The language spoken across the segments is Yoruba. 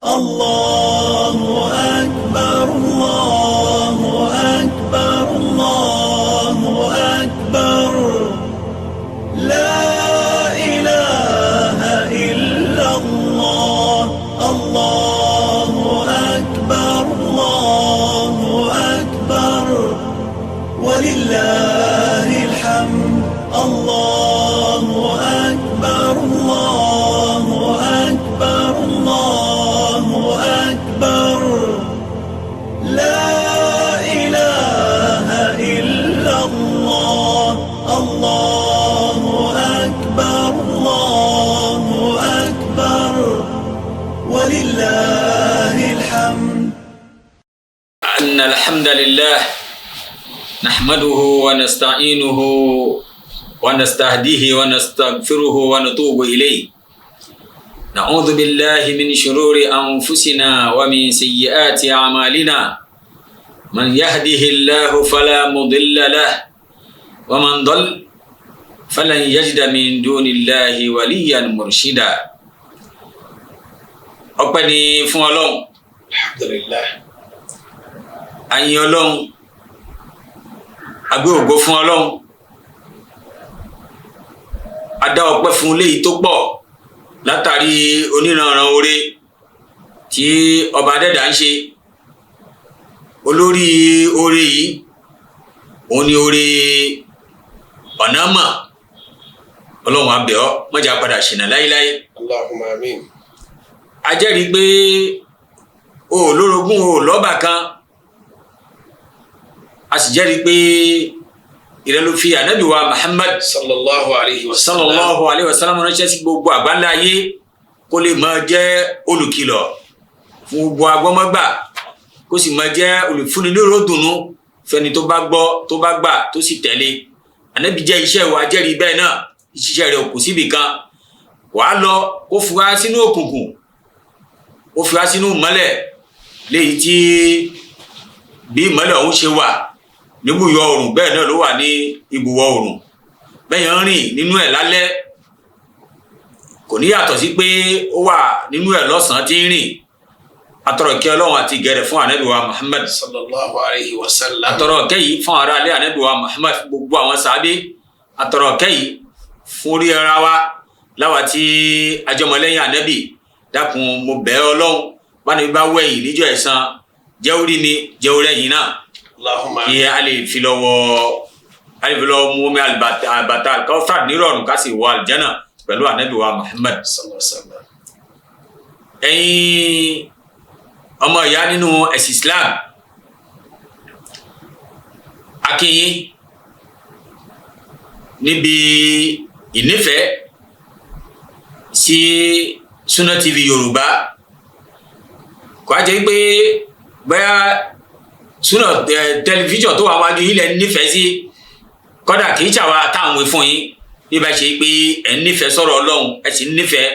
الله أكبر الله أكبر الله أكبر لا إله إلا الله الله أكبر الله أكبر ولله الحمد الله أكبر الله أكبر الله أكبر لا إله إلا الله الله أكبر الله أكبر ولله الحمد. إن الحمد لله نحمده ونستعينه ونستهديه ونستغفره ونتوب إليه. نعوذ بالله من شرور أنفسنا ومن سيئات أعمالنا. من يهده الله فلا مضل له ومن ضل فلن يجد من دون الله وليا مرشدا. ọpẹ́ ni fún Ọlọ́run. Alhamdulillah. A yìn Ọlọ́run, a gbé ògo fún Ọlọ́run, a dá ọpẹ́ fún léyìí tó pọ̀ látàrí oníranran oore tí ọba Adẹ́dà ń ṣe. Olórí oore yìí òun ni oore ọ̀nà mọ̀. Ọlọ́run a bẹ̀ ọ́ má jẹ́ á padà ṣìnà láíláí. Allahumma amin. A jẹ́rìí pé o ò lórogún, o ò lọ́bà kan. A sì jẹ́rìí pé ìrẹ́ ló fi ànábì wa Muhammad Sallallahu alayhi wa sallam. ránṣẹ́ sí gbogbo àgbáńlá ayé kó lè máa jẹ́ olùkìlọ̀ fún gbogbo agbọ́mọ́gbà, kó sì máa jẹ́ olùfúnni lóró dùnú fẹ́ni tó bá gbọ́, tó bá gbà, tó sì tẹ̀lé. Ànábì jẹ́ iṣẹ́ wa, jẹ́rìí bẹ́ẹ̀ náà. Iṣẹ́ rẹ̀ kò síbì kan. Wàá lọ kó fi wá sínú òkùnkùn, ó fi wá sínú ìmọ́lẹ̀ léyìí tí bí ìmọ́lẹ̀ ọ̀hún ṣe wà níbùyọ oòrùn bẹ́ẹ̀ náà ló wà ní ibùwọ̀ oòrùn. Bẹ́yàn ń rìn nínú ẹ̀ lálẹ́ kò ní yàtọ̀ sí pé ó wà nínú ẹ̀ lọ́sàn-án tí ń rìn. Atọrọ ìkẹ́ Ọlọ́run àti ìgẹ̀rẹ̀ fún ànábì wa Muhammad Sallallahu alayhi wa sallam. atọrọ ìkẹ́ yìí fún ará ilé ànábì wa Muhammad, gbogbo àwọn sàábé. Atọrọ ìkẹ́ yìí fún orí ara wa láwa tí ajọmọlẹ́yìn ànábì. Dákun mo bẹ̀ ọ́ Ọlọ́run, bá ní bá wẹ̀yìn níjọ́ ẹ̀san, jẹ́ orí mi, jẹ́ orí ẹ̀yìn náà. Allahumma amin. Kí a lè fi lọ́wọ́ mú omi àbàtà Al-Kawthar nírọ̀rùn ká sì wọ àlùjánnà pẹ̀lú ànábì wa Muhammad. Sallallahu alayhi wa sallam. Ẹ̀yin ọmọ ìyá nínú ẹ̀sìn Islam, a kí yín níbi ìnífẹ̀ẹ́ sí Sunna TV Yorùbá. Kò á jẹ́ pé bóyá Sunna tẹlifíṣàn tó wà wájú yìí lẹ nífẹ̀ẹ́ sí, kódà kì í ṣàwà táwọn wí fún yín bí bá ṣe pé ẹ̀ ń nífẹ̀ẹ́ sọ̀rọ̀ Ọlọ́run, ẹ̀ sì ń nífẹ̀ẹ́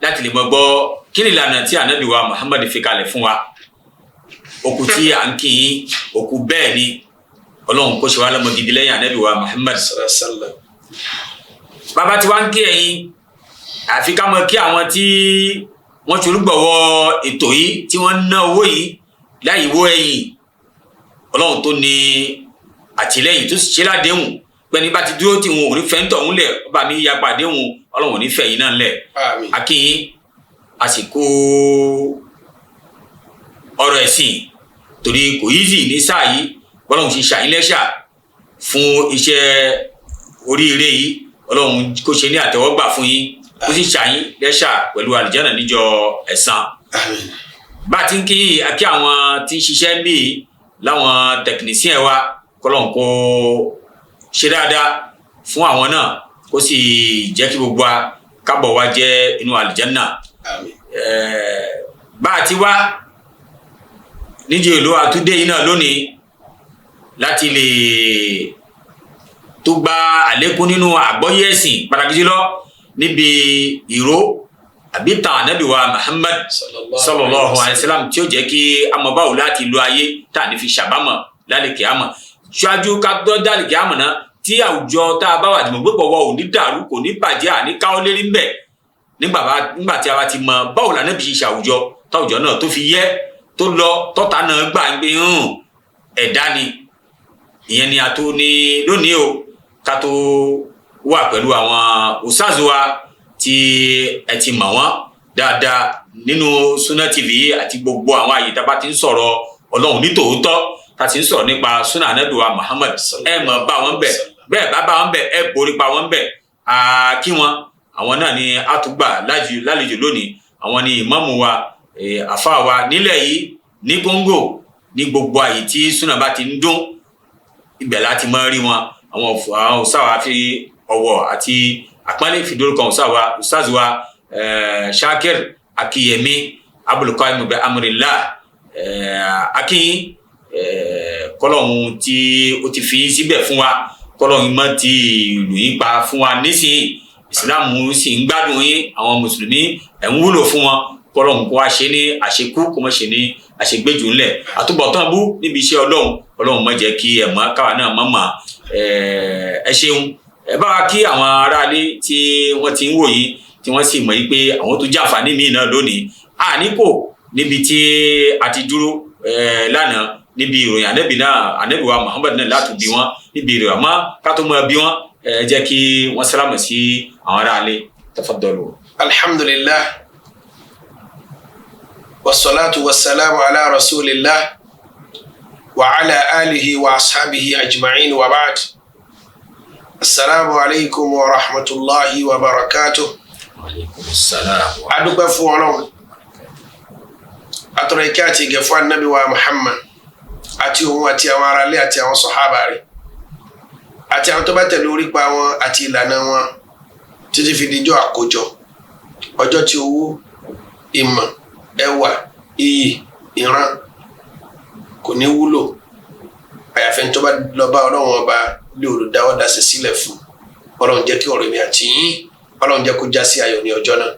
láti lè mọ̀ gbọ́ kí ni ìlànà tí ànábì wa Muhammad fi kalẹ̀ fún wa. Òkú tí à ń kí yín, òkú bẹ́ẹ̀ ni. Ọlọ́run kó ṣe wá lọ́mọ gidi lẹ́yìn ànábì wa Muhammad. Sallallahu alayhi wa sallam. Bàbá tí wá ń kí ẹ̀yin, àfi ká mọ̀ kí àwọn tí wọ́n ti olúgbọ̀wọ́ ètò yìí, tí wọ́n ń ná owó yìí láì wó ẹ̀yìn. Ọlọ́run tó ní àtìlẹ́yìn tó sì ṣe ládéhùn pé ní bá ti dúró tí wọn ò ní fẹ́ ń tọ̀hún lẹ̀, ọba mi ya pàdé wọn, Ọlọ́run ò ní fẹ́ yín náà lẹ̀. Àmín. A kí yín àsìkò ọ̀rọ̀ ẹ̀sìn torí kò easy ní sáà yìí. Ọlọ́run ti ṣàyín lẹ́ṣà fún iṣẹ́ oríire yìí. Ọlọ́run kó ṣe ní àtẹ́wọ́gbà fún yín, kó sì ṣàyín lẹ́ṣà pẹ̀lú àlùjánnà níjọ́ ẹ̀san. Àmín. Bá a ti ń kí akí àwọn tí ń ṣiṣẹ́ bí láwọn technician wa, kọ́lọ́n kó ṣe dáadáa fún àwọn náà, kó sì jẹ́ kí gbogbo wa kábọ̀ wá jẹ́ inú àlùjánnà. Àmín. Bá a ti wá níjẹ́ ìlú àtúndé yìí náà lónìí láti lè tó gba àlékún nínú àgbọ́yé ẹ̀sìn, pàtàkì jùlọ níbi ìró àbí tàn ànábì wa Muhammad sallallahu alayhi wa sallam tí ó jẹ́ kí a mọ̀ báwo láti lo ayé tá à ní fi ṣàbámọ̀ lálẹ́ kìámọ̀. Ṣáájú ká tó dálẹ́ kìámọ̀ náà tí àwùjọ tá a bá wà dìmọ̀ gbé pọ̀wọ́ ò ní dàrú, kò ní bàjẹ́, àní káwọ́ lérí ńbẹ̀ nígbà tí a bá ti mọ báwo lànà bí ṣe àwùjọ táwùjọ náà tó fi yẹ tó lọ tọ́ta náà gbà ń gbé ẹ̀dá ni ìyẹn ni a tó ní lónìí o ká tó wà pẹ̀lú àwọn ustaz wa tí ẹ ti mọ̀ wọ́n dáadáa nínú Sunna TV àti gbogbo àwọn àyè tá a bá ti ń sọ̀rọ̀ Ọlọ́run ní tòótọ́ tá a ti ń sọ̀rọ̀ nípa Sunna Ànábì wa Muhammad ẹ mọ̀ bá wọn bẹ̀ bẹ́ẹ̀ bá bá wọn bẹ̀ ẹ borí pa wọn bẹ̀ kí wọn àwọn náà ni a tún gbà lálejò lónìí àwọn ni ìmáàmù wa àfáà wa nílẹ̀ yìí ní Congo ní gbogbo àyè tí Sunna bá ti ń dún ibẹ̀ láti máa rí wọn àwọn òsáwà fi ọ̀wọ̀ àti àpọ́nlé fìdórúkọ ustaz wa Shakir Akiyemi Abdulqaim bi amrillah akin kọlọ́hún tí ó ti fi síbẹ̀ fún wa kọlọ́hún mọ́ ti lù yín pa fún wa nísìnyí ìsìlámù sì ń gbádùn yín àwọn mùsùlùmí ẹ̀ ń wúlò fún wọn kọlọ́hún kó wá ṣe ní àṣekú kó mọ́ ṣe ní àṣegbéjù ńlẹ̀ àtúbọ̀tán bú níbi iṣẹ́ ọlọ́run má jẹ́ kí ẹ̀ mọ́ káwa náà mọ́ mọ́ ẹ ṣeun ẹ bá wa kí àwọn aráalé tí wọ́n ti ń wò yìí tí wọ́n sì mọ̀ yí pé àwọn tó jàǹfààní míì náà lónìí àníkò níbi tí a ti dúró lánàá níbi ìròyìn ànábì wa Muhammad náà láti bí wọn níbi ìròyìn àmọ́ ká tó mọ bí wọn jẹ́ kí wọ́n sálámù sí àwọn aráalé tafaddalu. alhamdulillah wassalatu wassalamu ala rasulillah wa ala alihi wa ashabihi ajma'in wa ba'd. Assalamu alaikum wa rahmatullahi wa barakatuh. Wa alaikum assalam. Adúpẹ́ fún Ọlọ́run. Atọrọ ìkẹ́ àti ìgẹ̀ fún Ànábì wa Muhammad àti òun àti àwọn aráalé àti àwọn sàhábà rẹ̀ àti àwọn tó bá tẹ̀lé orípa wọn àti ìlànà wọn títí fi dijọ́ àkójọ. Ọjọ́ tí owó, ìmọ̀, ẹwà, iyì, ìran kò ní wúlò àyàfẹ́ tó bá lọ bá Ọlọ́run ọba lé olùdáwọ́ dá sí sílẹ̀ fún. Ọlọ́run jẹ́ kí ọ̀rọ̀ mi àti yín Ọlọ́run jẹ́ kó já sí ayọ̀ ní ọjọ́ náà.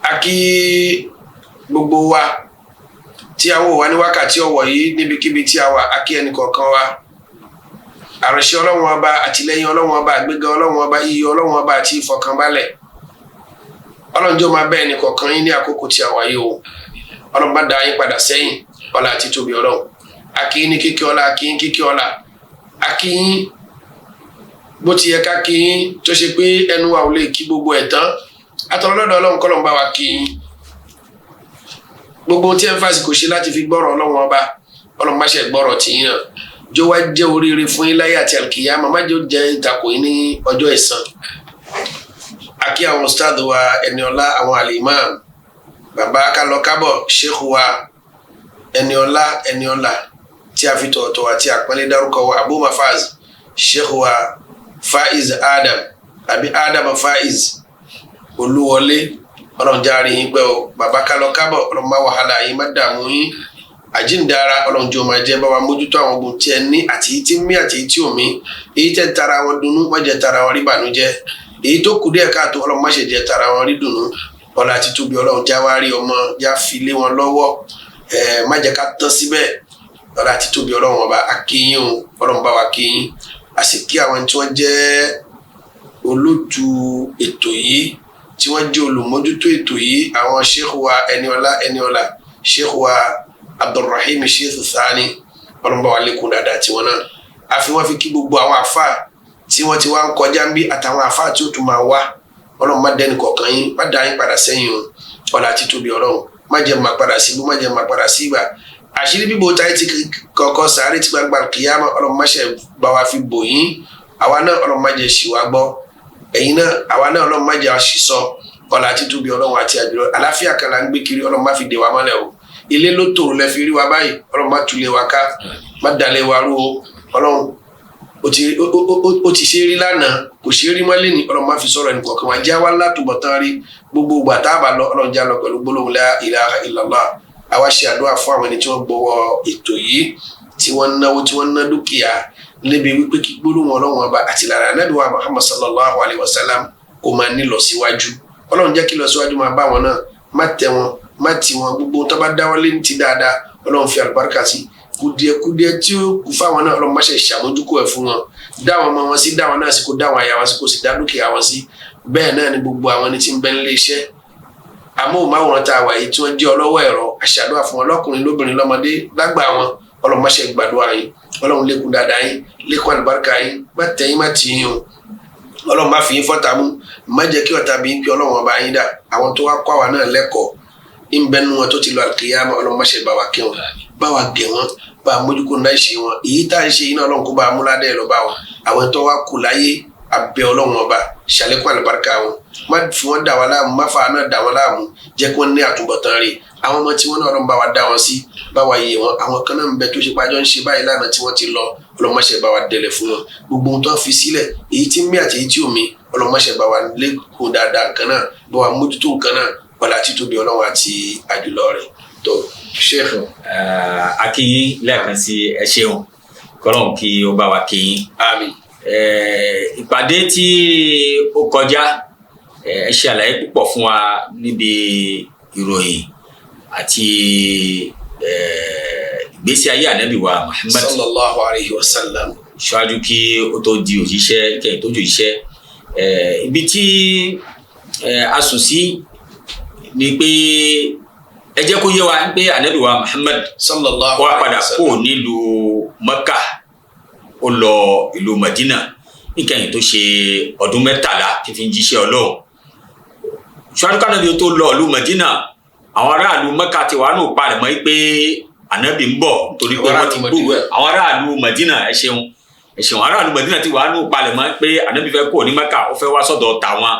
A kí gbogbo wa tí a wò wá ní wákàtí ọ̀wọ̀ yìí níbikíbi tí a wà, a kí ẹnì kọ̀ọ̀kan wa. Àránṣẹ́ Ọlọ́run ọba, àtìlẹ́yìn Ọlọ́run ọba, àgbéga Ọlọ́run ọba, iyì Ọlọ́run ọba àti ìfọ̀kànbalẹ̀ Ọlọ́run jọ̀ọ́ máa bá ẹnì kọ̀ọ̀kan yín ní àkókò tí a wà yìí o. Ọlọ́run bá dá yín padà sẹ́yìn ọlá àti tóbi Ọlọ́run. A kí yín ní kíkí ọlá, a kí yín kíkí ọlá, a kí yín bó ti yẹ ká kí yín tó ṣe pé ẹnu wa ò lè kí gbogbo ẹ̀ tán. Atọ̀rọ̀ lọ́dọ̀ Ọlọ́run kọ́lọ́run bá wa kí yín. Gbogbo tí ẹ ń fásitì kò ṣe láti fi gbọ́rọ̀ Ọlọ́run ọba Ọlọ́run má ṣe gbọ́rọ̀ tì yín náà. Jọ wá jẹ́ oríire fún yín láyé àti àlùkìyámà, má jẹ́ ó jẹ́ ìtakò yín ní ọjọ́ ẹ̀san. A kí àwọn ustad wa Ẹniọlá, àwọn al-imam bàbá kálọ kábọ̀ sheikh wa Ẹniọlá tí a fi tọ̀ọ̀tọ̀ àti àpẹẹlẹ dárúkọ wa Abu Mafaz, sheikh wa Faiz Adam àbí Adam Faiz Olúwọlé. Ọlọ́run járe yín pẹ́ o bàbá kálọ kábọ̀, Ọlọ́run má wàhálà yín má dààmú yín àjíǹdára. Ọlọ́run jọ̀ọ́ máa jẹ́ bá wa mójútó àwọn ogun tí ẹ ní àti èyí tí ń mí àti èyí tí ò mí, èyí tẹ́ tara wọn dunnú má jẹ́ tara wọn rí bànújẹ́, èyí tó kù díẹ̀ káàtó Ọlọ́run má ṣe jẹ́ tara wọn rí dùnnú. Ọlá àti tóbi Ọlọ́run já wá rí ọmọ já fi lé wọn lọ́wọ́, má jẹ́ ká tán síbẹ̀. Ọlá àti tóbi Ọlọ́run ọba akíyín o, Ọlọ́run bá wa kíyín. A sì kí àwọn tí wọ́n jẹ́ olóòtú ètò yìí, tí wọ́n jẹ́ olùmójútó ètò yìí, àwọn sheikh wa Ẹniọlá, sheikh wa Abdulrahim Sheikh Thani, Ọlọ́run bá wa lékún dáadáa tí wọ́n náà. A fi wọ́n fi kí gbogbo àwọn àfáà tí wọ́n ti wá ń kọjá ń bí àtàwọn àfáà tí ó tún máa wá. Ọlọ́run má dẹ́ni kọ̀ọ̀kan yín, má dá yín padà sẹ́yìn o. Ọlá àti tóbi Ọlọ́run má jẹ́ máa padà sí ibú, má jẹ́ máa padà sí ìgbà. Àṣírí bíbò táyé ti kọ̀ọ̀kan sàárè ti gbàgbà kìyàmá, Ọlọ́run má ṣe bá wa fi bò yín. Àwa náà Ọlọ́run má jẹ́ ṣì wá gbọ́, ẹ̀yin náà àwa náà Ọlọ́run má jẹ́ àṣìsọ. Ọlá àti tóbi Ọlọ́run àti àjùlọ àlàáfíà kan là ń gbé kiri, Ọlọ́run má fi dè wá mọ́lẹ̀ o. Ilé ló tòrò lẹ fi rí wa báyìí, Ọlọ́run má tulẹ̀ wa ká, má dalẹ̀ wa rú o. Ọlọ́run ó ti ṣe rí lánàá kò ṣe rí mọ́lẹ̀ ní, Ọlọ́run má fi sọ̀rọ̀ ẹnì kọ̀ọ̀kan wa já wá látúbọ̀tán rí gbogbo ìgbà tá a bá lọ. Ọlọ́run já lọ pẹ̀lú gbólóhùn la ilaha illallah. Àwa ṣe àdúrà fún àwọn ẹni tí wọ́n gbọ́wọ́ ètò yìí, tí wọ́n náwó, tí wọ́n ná dúkìá níbi wípé kí gbólóhùn Ọlọ́run ọba àti lára Ànábì wa Muhammad sallallahu alayhi wa sallam kó máa ní lọ síwájú. Ọlọ́run jẹ́ kí lọ síwájú máa bá wọn náà, má tẹ wọn, má tì wọn, gbogbo tó bá dáwọ́ lé ní ti dáadáa Ọlọ́run fi àlùbáríkà sí. Kùdìẹ̀kùdìẹ̀ tí ó kù fáwọn náà Ọlọ́run má ṣe ṣàmójúkú ẹ̀ fún wọn. Dá wọn ọmọ wọn sí, dá wọn náà sí, kó dá wọn aya wọn sí, kó sì dá dúkìá wọn sí. Bẹ́ẹ̀ náà ni gbogbo àwọn ẹni tí ń bẹ nílé iṣẹ́ amóhùnmáwòrán tá a wà yìí tí wọ́n jẹ́ ọlọ́wọ́ ẹ̀rọ àṣàdúrà fún wọn lọ́kùnrin lóbìnrin lọ́mọdé lágbà wọn ọlọ́run má ṣe gbàdúrà yín ọlọ́run lékún dáadáa yín lékún àlùbáríkà yín má tẹ̀yìn má tì yín o ọlọ́run má fi yín fọ́ta mú má jẹ́ kí ọ̀tá bí ń pé ọlọ́run ọba yín dà àwọn tó wá kọ́ àwa náà lẹ́kọ̀ọ́ ń bẹnu wọn tó ti lọ àlùkìyámà ọlọ́run má ṣe bá wa kẹ́ wọn bá wa gẹ̀ wọn bá a mójúkó ńlá ìṣe wọn èyí tá à ń ṣe yín náà ọlọ́run kó bá a múládẹ́ lọ bá wọn àwọn tó wá kù láyé abẹ́ ọlọ́run ọba ṣàlékún àlùbáríkà wọn má fi wọn dà wọn láàmú má fa náà dà wọn láàmú jẹ́ kí wọ́n ní àtúbọ̀tán rẹ̀ àwọn ọmọ tí wọ́n náà ọlọ́run bá wa dá wọn sí bá wa yé wọn àwọn kan náà ń bẹ tó ṣe pájọ́ ń ṣe báyìí lánàá tí wọ́n ti lọ ọlọ́mọṣẹ́ bá wa dẹlẹ̀ fún wọn gbogbo ohun tó ń fi sílẹ̀ èyí tí ń mí àti èyí tí ò mí ọlọ́mọṣẹ́ bá wa lékun dáadáa nǹkan náà bá wa mójútó nǹkan náà wàlá títóbi ọlọ́run àti àjùlọ rẹ̀ tó ṣẹ́fù. akínyín lẹ́ẹ̀kan sí ẹ ṣeun kọ́lọ́hún kí ó bá wa kínyín. àmín. ìpàdé tí ó kọjá ẹ ṣe àlàyé púpọ̀ fún wa níbi ìròyìn àti ìgbésí ayé ànábì wa Muhammad sallallahu alayhi wa sallam ṣáájú kí ó tó di òjíṣẹ́ kẹ́yìn tó jòjíṣẹ́ ibi tí a sùn sí ni pé ẹ jẹ́ kó yé wa pé ànábì wa Muhammad sallallahu wá alayhi padà wa kó sallam nílùú Mẹ́kà ó lọ ìlú Madina níkẹyìn tó ṣe ọdún 13 tí fi ń jíṣẹ́ Ọlọ́run ṣáájú kánàbí tó lọ ìlú Madina àwọn aráàlú Mẹ́kà ti wà nù palẹ̀ mọ́ pé ànábì ń bọ̀ torí pé wọ́n ti gbogbo àwọn aráàlú Madina ẹ ṣeun aráàlú Madina ti wà nù palẹ̀ mọ́ pé ànábì fẹ́ kó ní Mẹ́kà ó fẹ́ wá sọ́dọ̀ tàwọn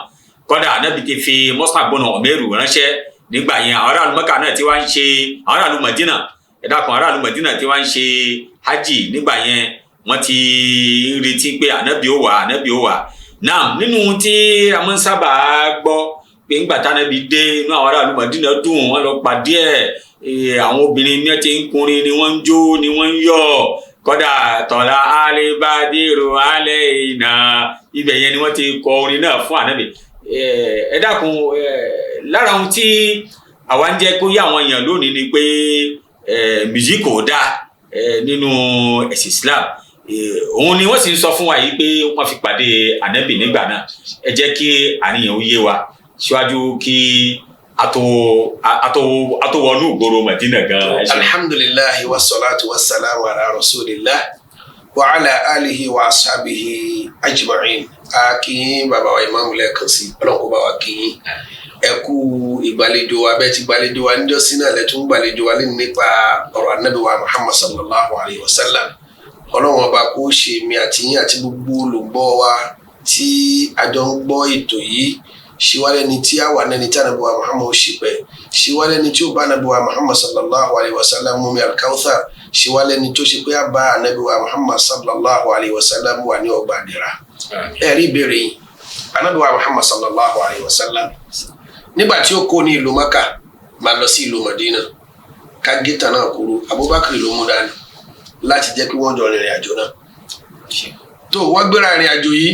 kọ́dà ànábì ti fi Mus'ab ibn Umair ránṣẹ́ nígbà yẹn àwọn aráàlú Mẹ́kà náà ti wá ń ṣe àwọn aráàlú Madina ẹ̀dá kan aráàlú Madina ti wá ń ṣe hajj nígbà yẹn wọ́n ti ń retí pé ànábì ó wà náà nínú tí a máa ń sábà gbọ́ pé ńgbà tánábì dé inú àwọn aráàlú Madina dùn wọ́n lọ pàdé àwọn obìnrin ní ti ń kunrin ni wọ́n ń jó ni wọ́n ń yọ̀ kódà tọ́lá alẹ́bàdìrò alẹ́ ìnà ibẹ̀ yẹn ni wọ́n ti kọ orin náà fún ànábì ẹ dákun lára ohun tí àwa ń jẹ́ kó yá àwọn èèyàn lónìí ni pé music kò dáa nínú ẹ̀sìn Islam òun ni wọ́n sì ń sọ fún wa yìí pé wọ́n fi pàdé ànábì nígbà náà ẹ jẹ́ kí àníyàn ó yé wa síwájú kí atọwọnú ìgboro Madina gan. alhamdulilayi wa salatu wa salamu ala rasulillah wa ala alihi wa ashabihi ajma'in akínyìn bàbá wa imaamu lẹ́ẹ̀kan sí ọlọ́nkó bá wa kínyìn ẹ kú ìgbàlejò wa bẹ́ẹ̀ ti gbàlejò wa níjọ́ sí náà lẹ́tún gbàlejò wa lẹ́nu nípa ọ̀rọ̀ anábì wa Muhammad sallallahu alayhi wa sallam ọlọ́run ọba kó ṣe mi àti yín àti gbogbo olùgbọ́ wa tí a jọ ń gbọ́ ètò yìí ṣíwálẹ́ni tí a wà nẹ́ni tí ànábì wa Muhammad ṣe pẹ́ ṣíwálẹ́ni tí ó bá ànábì wa Muhammad sallallahu alayhi wa sallam mú mi al-Kawthar ṣíwálẹ́ni tó ṣe pé a bá ànábì wa Muhammad sallallahu alayhi wa sallam wà ní ọgbà àdìrà ẹ̀rí ìbéèrè yìí ànábì wa Muhammad sallallahu alayhi wa sallam nígbà tí ó kó ní ìlú Maka máa lọ sí ìlú Madina ká gẹ́tà náà kúrú Abubakar ló mú dání láti jẹ́ kí wọ́n jọ rìnrìn àjò náà tó wọ́n gbéra ìrìn àjò yìí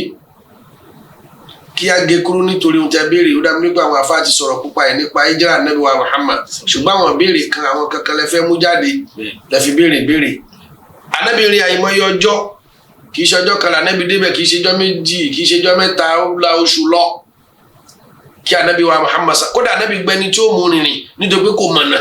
kí a gé kúrú nítorí ohun tí a béèrè ó dá mi nígbà àwọn afá ti sọ̀rọ̀ púpà ẹ̀ nípa ìjírà Ànábì wa Muhammad ṣùgbọ́n àwọn béèrè kan àwọn kankan lẹ fẹ́ mú jáde lẹ fi béèrè Ànábì rìn àìmọye ọjọ́ kì í ṣe ọjọ́ kan Ànábì débẹ̀ kì í ṣe ọjọ́ méjì kì í ṣe ọjọ́ mẹ́ta ó la oṣù lọ kí Ànábì wa Muhammad kódà Ànábì gbẹni tí ó mú rìnrìn nítorí pé kò mọ̀nà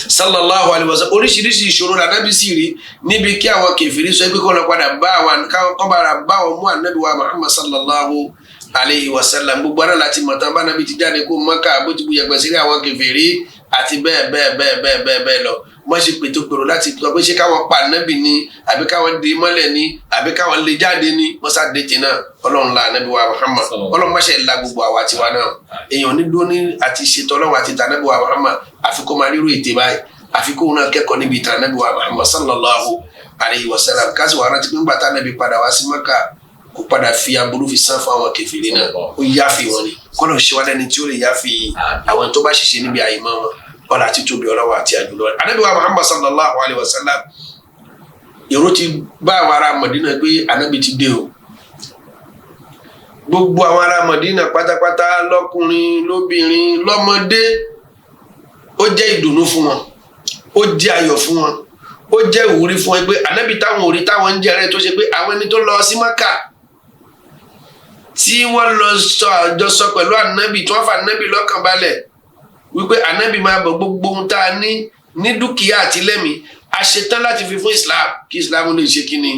sallallahu alayhi wa sallam oríṣiríṣi ìṣòro l'Ànábì sì rí níbi kí àwọn kèfèrí sọ pé kó lọ padà bá àwọn kọ́bàrà bá wọn mú Ànábì wa Muhammad sallallahu alayhi wa sallam gbogbo ara láti mọ̀ tán bá Ànábì ti jáde kó Mákà bó ti bu yẹ̀pẹ̀ sí àwọn kèfèrí àti bẹ́ẹ̀ lọ wọ́n ṣe pètòpèrò láti sọ pé ṣé káwọn pa Ànábì ni àbí káwọn dè mọ́lẹ̀ ni àbí káwọn lè jáde ni wọ́n sá dé tìǹà ọlọ́run la Ànábì wa Muhammad ọlọ́run má ṣe la gbogbo àwa tiwa náà èèyàn nídó ní àti ṣètò ọlọ́run àti tànábì wa Muhammad àfi kó máa rírò ètè báyìí àfi kó náà kẹ́kọ̀ọ́ níbi tànábì wa Muhammad sallallahu alayhi wa sallam káṣí wa rántí pé ńgbà tànábì padà wá sí Mákà kó padà fi aburú fi san fún àwọn kèfèrí náà ó yáfi wọn ni kọ́nà ṣe wá lẹ́ni tí ó lè yáfi àwọn tó bá ṣiṣẹ́ níbi àyèmọ́ wọn ọ̀la àti tóbi ọlọ́wọ́ àti àjùlọ rẹ̀. Ànábì wa Muhammad sallallahu alayhi wa sallam èrò ti bá àwọn ará Mọ̀dínà pé Ànábì ti dé o. Gbogbo àwọn ará Mọ̀dínà pátápátá lọ́kùnrin lóbìnrin lọ́mọdé ó jẹ́ ìdùnnú fún wọn ó jẹ́ ayọ̀ fún wọn ó jẹ́ ìwúrí fún wọn pé Ànábì táwọn ò rí táwọn ń jẹrẹ tó ṣe pé àwọn ẹni tó lọ sí Mákà tí wọ́n lọ sọ àjọsọ pẹ̀lú ànábì tí wọ́n fa ànábì lọ́kàn balẹ̀ wípé ànábì máa bọ̀ gbogbo ohun tá a ní dúkìá àti lẹ́mìí a ṣetán láti fi fún Islam kí Islam lè ṣe kí ni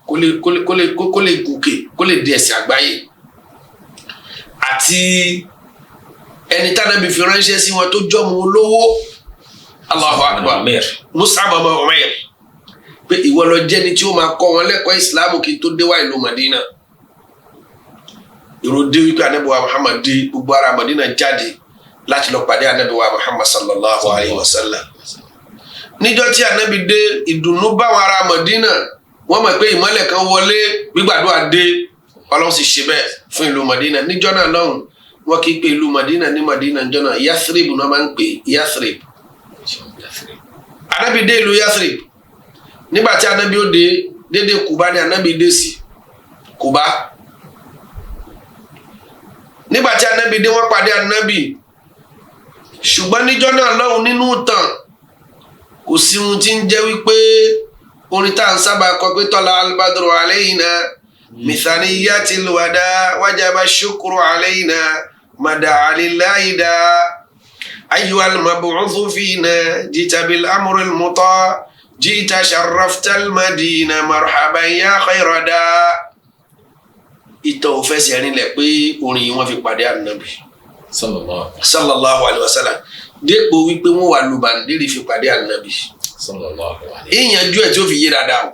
kó lè gòkè kó lè di ẹ̀sìn àgbáyé àti ẹni tánàbì fi ránṣẹ́ sí wọn tó jọ́mọ olówó Allahu Akbar Mus'ab ọmọ Umair pé ìwọ lọ jẹ́ni tí ó máa kọ́ wọn lẹ́kọ̀ọ́ Islam kí n tó dé wá ìlú Madina ìròdé wípé ànábì wa Muhammad dé gbogbo ara Madina jáde láti lọ pàdé ànábì wa Muhammad sallallahu alayhi wa sallam níjọ́ tí ànábì dé ìdùnnú bá wọn ara Madina wọ́n mọ̀ pé ìmọ́lẹ̀ kan wọlé gbígbàdúrà dé Ọlọ́run sì ṣe bẹ́ẹ̀ fún ìlú Madina níjọ́ náà lọ́hùn wọ́n kì í pe ìlú Madina ní Madina níjọ́ náà Yathrib náà máa ń pè Yathrib ànábì dé ìlú Yathrib nígbà tí ànábì ó dé dédé Kùbá ni ànábì dé sí Kùbá nígbà tí ànábì dé wọ́n pàdé ànábì ṣùgbọ́n níjọ́ náà lọ́hùn nínú ìtàn kò sí ohun tí ń jẹ́ wípé orin tá à ń sábà kọ pé tọ́lá albadru alayna mithaniyatil wada wajaba shukru alayna mada alillahi da ayyuhal mab'uthu fina jita bil amril muta jita sharraftal madina marhaban ya khayrada ìtàn ò fẹsẹ̀ rinlẹ̀ pé orin yìí wọ́n fi pàdé ànábì sallallahu alayhi wa sallam dépò wípé wọ́n wà lùbàndírì fi pàdé ànábì ìyànjú ẹ̀ tí ó fi yé dáadáa o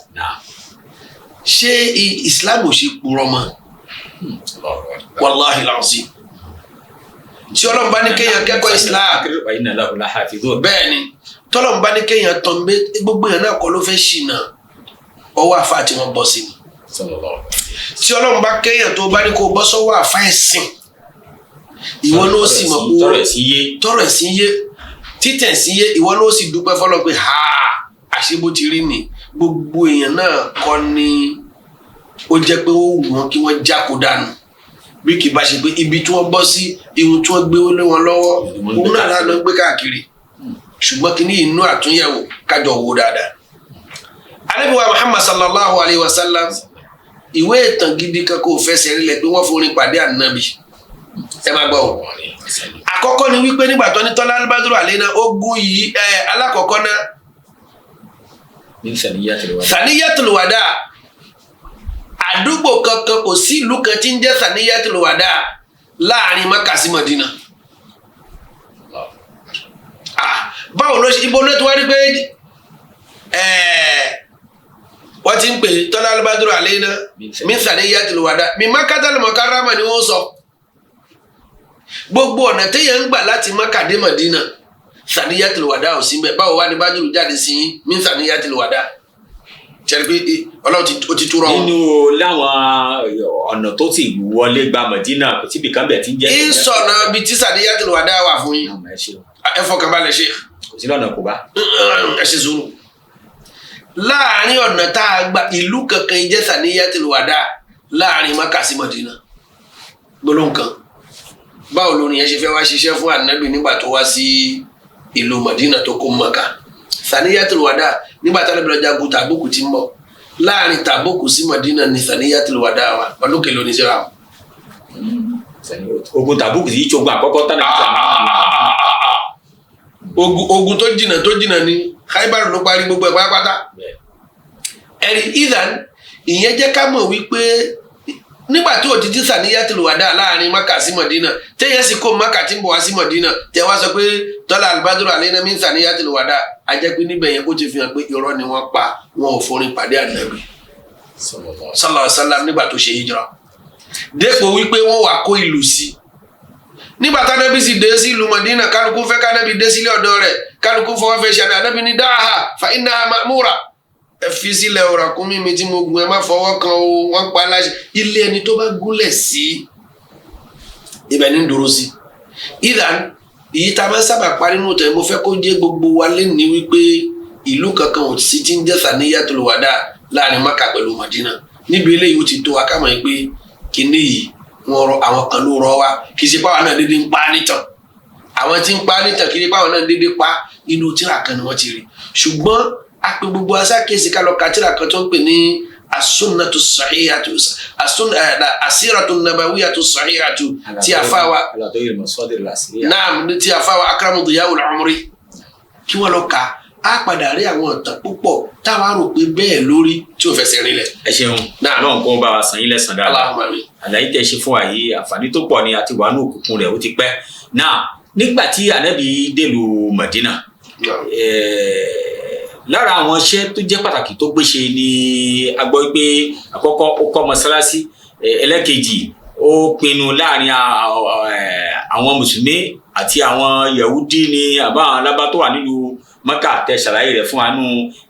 ṣé Islam ò ṣe purọ́ mọ́ wàláhi làásì tí Ọlọ́run bá ní kéèyàn kẹ́kọ̀ọ́ Islam bẹ́ẹ̀ ni tọ́lọ́run bá ní kéèyàn tán gbogbo èèyàn náà kọ́ ló fẹ́ ṣìnà ọwọ́ àfáà tí wọ́n bọ́ sí ni tí Ọlọ́run bá kéèyàn tó bá ní kó bọ́ sọ́wọ́ àfáà ẹ̀sìn ìwọ ló sì mọ̀ pé tọrọ ẹ̀sìn yé títẹ̀ sí yé ìwọ ló sì dúpẹ́ fọlọ́ pé àṣebó ti rí ni gbogbo èèyàn náà kọ́ ni ó jẹ́ pé ó wù wọ́n kí wọ́n jáko dànù bí kì bá ṣe pé ibi tí wọ́n bọ́ sí ihun tí wọ́n gbé lé wọn lọ́wọ́ òun náà lánàá gbé káàkiri ṣùgbọ́n kí ní inú àtúnyẹ̀wò kájọ wo dáadáa. Ànábì wa Muhammad sallallahu alayhi wa sallam ìwé ìtàn gidi kan kò fẹsẹ̀ rinlẹ̀ pé wọ́n forin pàdé ànábì ẹ máa gbọ́ àkọ́kọ́ ni wípé nígbà tó ní tọ́lá albadru alayna ogun yìí alákọ̀ọ́kọ́ náà Saniyatul Wada àdúgbò kankan kò sí ìlú kan tí ń jẹ́ Saniyatul Wada láàrin Mákà sí Mádínà báwo ló ṣe ibo ló ti wá rí pé wọ́n ti ń pè tọ́lá albadru alayna min Saniyatul Wada mi Makkatal Mukarrama ni wọ́n sọ gbogbo ọ̀nà téèyàn ń gbà láti Mákà dé Mádínà Saniyatul Wada ò sí mbẹ báwo wá ní Bádùrù jáde sí min Saniyatul Wada ṣẹlẹ pé Ọlọ́run ó ti túrọ wọn. nínú láwọn ọ̀nà tó ti wọlé gba Mádínà kò síbi kan bẹ̀ tí ń jẹ́. ìsọ̀nà bíi tí Saniyatul Wada wà fún yín ẹ fọkàn balẹ̀ ṣe. kò sí lọ́nà kó bá. ẹ ṣe sùúrù. láàárín ọ̀nà tá a gba ìlú kankan jẹ́ Saniyatul Wada láàárín Mákà sí Mádínà gbólóhùn kan báwo lórí yẹn ṣe fẹ́ wá ṣiṣẹ́ fún ànábì nígbà tó wá sí ìlú Madina tó kó Mákà Saniyatul Wada nígbà tí alábìlẹ̀ jagun Tàbúkù ti ń bọ̀ láàrin Tàbúkù sí Madina ní Saniyatul Wada wa ọdún kèlò ní síra. ogun Tàbúkù yìí ṣogun àkọ́kọ́ tánà ogun tó jìnnà ní Khaybar ló parí gbogbo ẹ̀ pátápátá ẹ̀rí ìdán ìyẹn jẹ́ ká mọ̀ wípé nígbà tí òtítí Saniyatul Wada láàrin Mákà sí Mádínà téèyàn sì kó Mákà tí ń bọ̀ wá sí Mádínà tẹ wá sọ pé tọ́lá albadru alayna min Saniyatul Wada ajẹ́ pé níbẹ̀ yẹn kó ti fi hàn pé irọ́ ni wọ́n pa wọn ò forin pàdé ànábì sallallahu alaihi wasallam nígbà tó ṣe hijra dépò wípé wọ́n wà kó ìlú sí nígbà tánábì sì dé sí ìlú Mádínà kálukú fẹ́ kánábì dé sílé ọ̀dọ̀ rẹ̀ kálukú fọwọ́ fẹ́ ṣe ànábì ní dáhà fa innaha ma'mura ẹ fi sílẹ̀ ọ̀rọ̀ kún mímí tí mo gun ẹ má fọwọ́ kan o wọ́n pa aláṣẹ ilé ẹni tó bá gúnlẹ̀ sí ibẹ̀ ní dúró sí. ìdán èyí tá a máa ń sábà parí nù tẹ̀ mo fẹ́ kó jẹ́ gbogbo wa lé ní wípé ìlú kankan ò sí ti ń jẹ́ Saniyatul Wada láàrin Mákà pẹ̀lú Mádínà níbi eléyìí ó ti tó wa ká mọ̀ pé kíní yìí wọ́n rọ àwọn kan ló rọ wa kì í ṣe pàwọn náà dédé ń pa nítàn àwọn tí ń pa nítàn kì í ṣe pàwọn náà dédé pa inú tíra kan ni wọ́n ti rí ṣùgbọ́n a pe gbogbo asákèsí ká lọ ka tírà kan tó ń pè ní as-sunnatu as-sahihatu as-siratu an-nabawiyatu as-sahihatu tí àfáwà naam tí àfáwà Akramu Diya'ul Umri kí wọ́n lọ kà á padà rí àwọn ìtàn púpọ̀ táwa rò pé bẹ́ẹ̀ lórí tí ò fẹsẹ̀ rinlẹ̀. ẹ ṣeun náà kó bá wa san yín lẹ́san dáadáa. Allahumma amin. àlàyé tẹ́ ṣe fún wa yìí àǹfààní tó pọ̀ ni àti wàánù òkùnkùn rẹ̀ ó ti pẹ́. náà nígbà tí ànábì délùú Mádínà lára àwọn iṣẹ́ tó jẹ́ pàtàkì tó gbéṣe ni a gbọ́ pé àkọ́kọ́ ó kọ́ mọ́sálásí, ẹlẹ́kejì ó pinnu láàrin àwọn mùsùlùmí àti àwọn Yahudi ní àbá àwọn alábá tó wà nílùú Mẹ́kà tẹ́ ṣàlàyé rẹ̀ fún àánú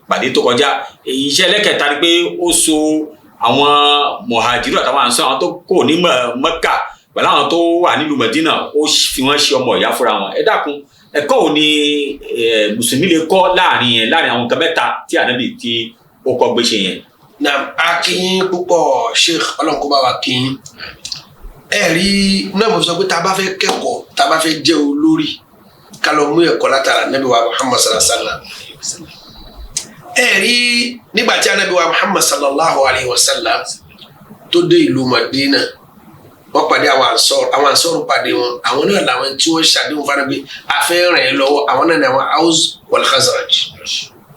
pàdé tó kọjá. iṣẹ́ ẹlẹ́kẹta ni pé ó so àwọn mọ̀hàjírù àtàwọn àǹsọ́ àwọn tó kò ní Mẹ́kà pẹ̀lú àwọn tó wà nílùú Mẹ́dínà ó fi wọ́n ṣe ọmọ ìyá fúnra wọn. ẹ dákun ẹ̀kọ́ ò ní mùsùlùmí lè kọ́ láàrin àwọn nǹkan mẹ́ta tí ànábì tí ó kọ́ gbé ṣe yẹn. na akínyín púpọ̀ Sheikh ọlọ́nkó bá wa kínyín ẹ rí náà mo sọ pé tá a bá fẹ́ kẹ́kọ̀ọ́ tá a bá fẹ́ jẹ́ olórí ká lọ mú ẹ̀kọ́ látara Ànábì wa Muhammad sallallahu alaihi wa sallam ẹ rí nígbà tí Ànábì wa Muhammad sallallahu alaihi wa sallam tó dé ìlú Madina wọ́n pàdé àwọn ànsọ́rù pàdé wọn àwọn náà làwọn tí wọ́n ṣàdéhùn fún Ànábì afẹ́ rìn lọ́wọ́ àwọn náà ní àwọn Aws wal Khazraj.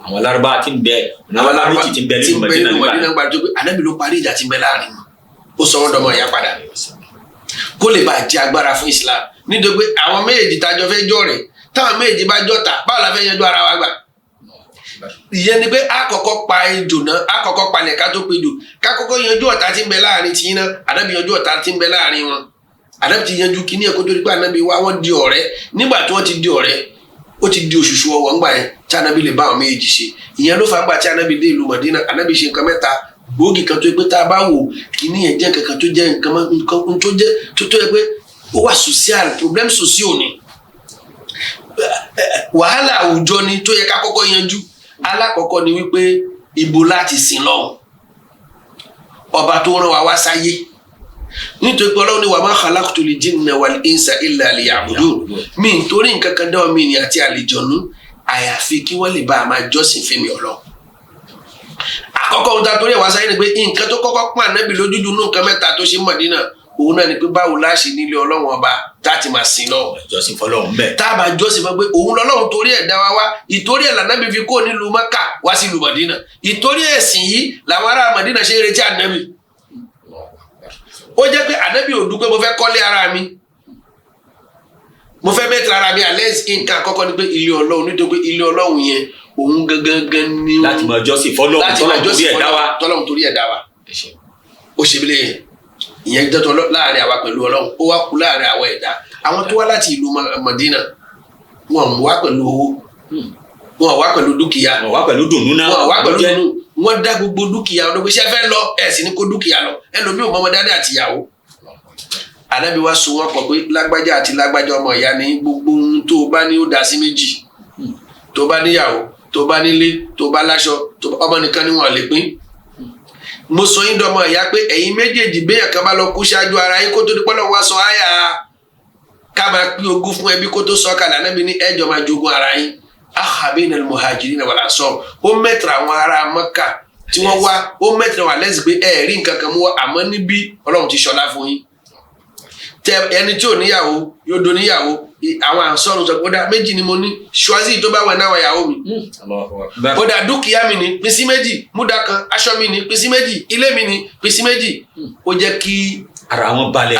àwọn Lárúbáwá tí ń bẹ àwọn Lárúbáwá tí ń bẹ nínú Madina nígbà tó pé Ànábì ló parí ìjà tí ń bẹ láàrin wọn ó sọ wọn dọmọ ìyá padà kó lè bá jẹ agbára fún Islam nítorí pé àwọn méjèèjì tájọ fẹ́ jọ rẹ̀ táwọn méjèèjì bá jọta báwo la fẹ́ yanjú ara wa gbà. ìyẹn ni pé àkọ́kọ́ pa ejò náà àkọ́kọ́ palẹ̀ ká tó pe ejò ká kọ́kọ́ yanjú ọ̀tá tí ń bẹ láàrin tìyín náà Ànábì yanjú ọ̀tá tí ń bẹ láàrin wọn Ànábì ti yanjú kíní ẹ̀kọ́ tó rí pé Ànábì wá wọ́n di ọ̀rẹ́ nígbà tí wọ́n ti di ọ̀rẹ́ ó ti di òṣùṣù ọwọ́ ńgbà yẹn tí Ànábì lè bá àwọn méjèèjì ṣe ìyẹn ló fà ń gbà tí Ànábì dé ìlú Mádínà Ànábì ṣe nǹkan mẹ́ta gbòógì kan tó yẹ pé tá a bá wò kíní yẹn jẹ́ nǹkan tó jẹ́ nǹkan tó yẹ pé ó wà social problem social ni wàhálà àwùjọ ni tó yẹ ká kọ́kọ́ yanjú. alákọ̀ọ́kọ́ ni wípé ibo láti sìn lọ́hùn ọba tó rán wa wá sáyé nítorí pé Ọlọ́run ní wa ma khalaqtul jinna wal insa illa liya'budun mi nítorí nǹkan kan dáwọ́ mi ní àti àlejòónú àyàfi kí wọ́n lè bá a máa jọ́sìn fẹ́mi Ọlọ́run. àkọ́kọ́ ohun tá a torí ẹ̀ wá sáyé ni pé nǹkan tó kọ́kọ́ pọ́n Ànábì lójújú nù nǹkan mẹ́ta tó ṣe Mádínà òun náà ni pé báwo la ṣe nílé Ọlọ́run ọba tá a ti máa sìn lọ. jọ́sìn fọ́lọ́run bẹ́ẹ̀. tá a bá jọ́sìn fún pé òun lọ́lọ́run torí ẹ̀ dá wa wá ìtorí ẹ̀ l'Ànábì fi kó nílùú Mẹ́kà wá sí ìlú Mádínà ìtorí ẹ̀sìn yìí làwọn ará Mádínà ṣe ń retí Ànábì. ó jẹ́ pé Ànábì ò dúpẹ́ mo fẹ́ kọ́lé ara mi mo fẹ́ mẹ́tìrì ara mi àlẹ́ nǹkan àkọ́kọ́ ni pé ilé Ọlọ́run nítorí pé ilé Ọlọ́run yẹn òun gangan ni láti máa jọ́sìn fọ́lọ́run tọ́lọ́run torí ẹ̀ dá wa ó ṣe bílẹ̀ yẹn ìyẹn jẹ́tọ̀ láàrin àwa pẹ̀lú Ọlọ́run ó wá kú láàrin àwa ẹ̀dá àwọn tó wá láti ìlú Mádínà wọn wá pẹ̀lú owó wọn wá pẹ̀lú dúkìá wọn wá pẹ̀lú dùnnú náà wọn wá pẹ̀lú dùnnú wọn dá gbogbo dúkìá ọdún pé ṣe fẹ́ lọ ẹ̀ sì ní kó dúkìá lọ ẹlòmíì ò mọ ọmọdé àtìyàwó. Ànábì wá so wọn pọ̀ pé lágbájá àti lágbájá ọmọ ìyá ní gbogbo ohun tó o bá ní ó dá sí méjì tó bá níyàwó tó bá nílé tó bá láṣọ ọmọ nìkan ni wọn lè pín. mo sọ yín dọmọ ìyá pé ẹ̀yin méjèèjì béèyàn kan bá lọ kú ṣáájú ara yín kó tó di pọ́nlọ́ wá sọ àyà ká máa pín ogún fún ẹbí kó tó sọ kalẹ̀ Ànábì ní ẹjọ́ máa jogún ara yín ahabina al-muhajirina wal ansar ó mẹ́tìrì àwọn ará Mẹ́kà tí wọ́n wá ó mẹ́tìrì wà lẹ́sìn pé ẹ̀ẹ́rí nǹkan kan mú wá àmọ́ níbí Ọlọ́run ti ṣọlá fún yín tẹ ẹni tí ò níyàwó yóò do níyàwó àwọn ànsọ́run sọ pé ó dá méjì ni mo ní ṣùwázì tó bá wẹ̀ náà ìyàwó mi ó dá dúkìá mi ní pín sí méjì múdà kan aṣọ mi ní pín sí méjì ilé mi ní pín sí méjì ó jẹ́ kí ara wọn balẹ̀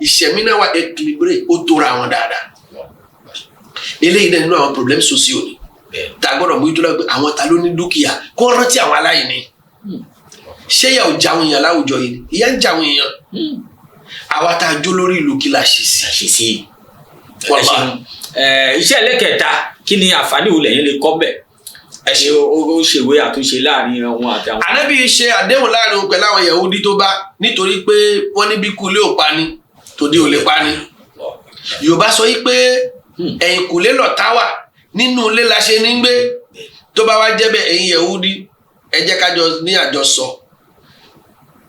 ìṣẹ̀mí náà wà équilibré ó tóra wọn dáadáa eléyìí náà nínú àwọn problem sociaux ni tá a gbọ́dọ̀ mú ìtura pé àwọn ta ló ní dúkìá kó rántí àwọn aláìní ṣé ìyà ò jáwọn èèyàn láwùjọ yìí ìyà ń jáwọn èèyàn àwa tá a jó lórí ìlú kí la ṣe sí. iṣẹ́ ẹlẹ́kẹta kí ni àǹfààní wo lẹ́yìn lè kọ́ bẹ̀ ẹ ṣe ó ṣèwé àtúnṣe láàrin wọn àti àwọn. Ànábì ṣe àdéhùn láàrin òun pẹ̀lú àwọn Yahudi tó bá nítorí pé wọ́n ní bí kulé ò pa ni tòde ò lè pa ni. Yorùbá sọ yí pé ẹ̀yìn kùlé lọ̀tá wà nínú ilé la ṣe ní gbé tó bá wá jẹ́ bẹ́ẹ̀ ẹ̀yin Yahudi ẹ jẹ́ ká jọ ní àjọsọ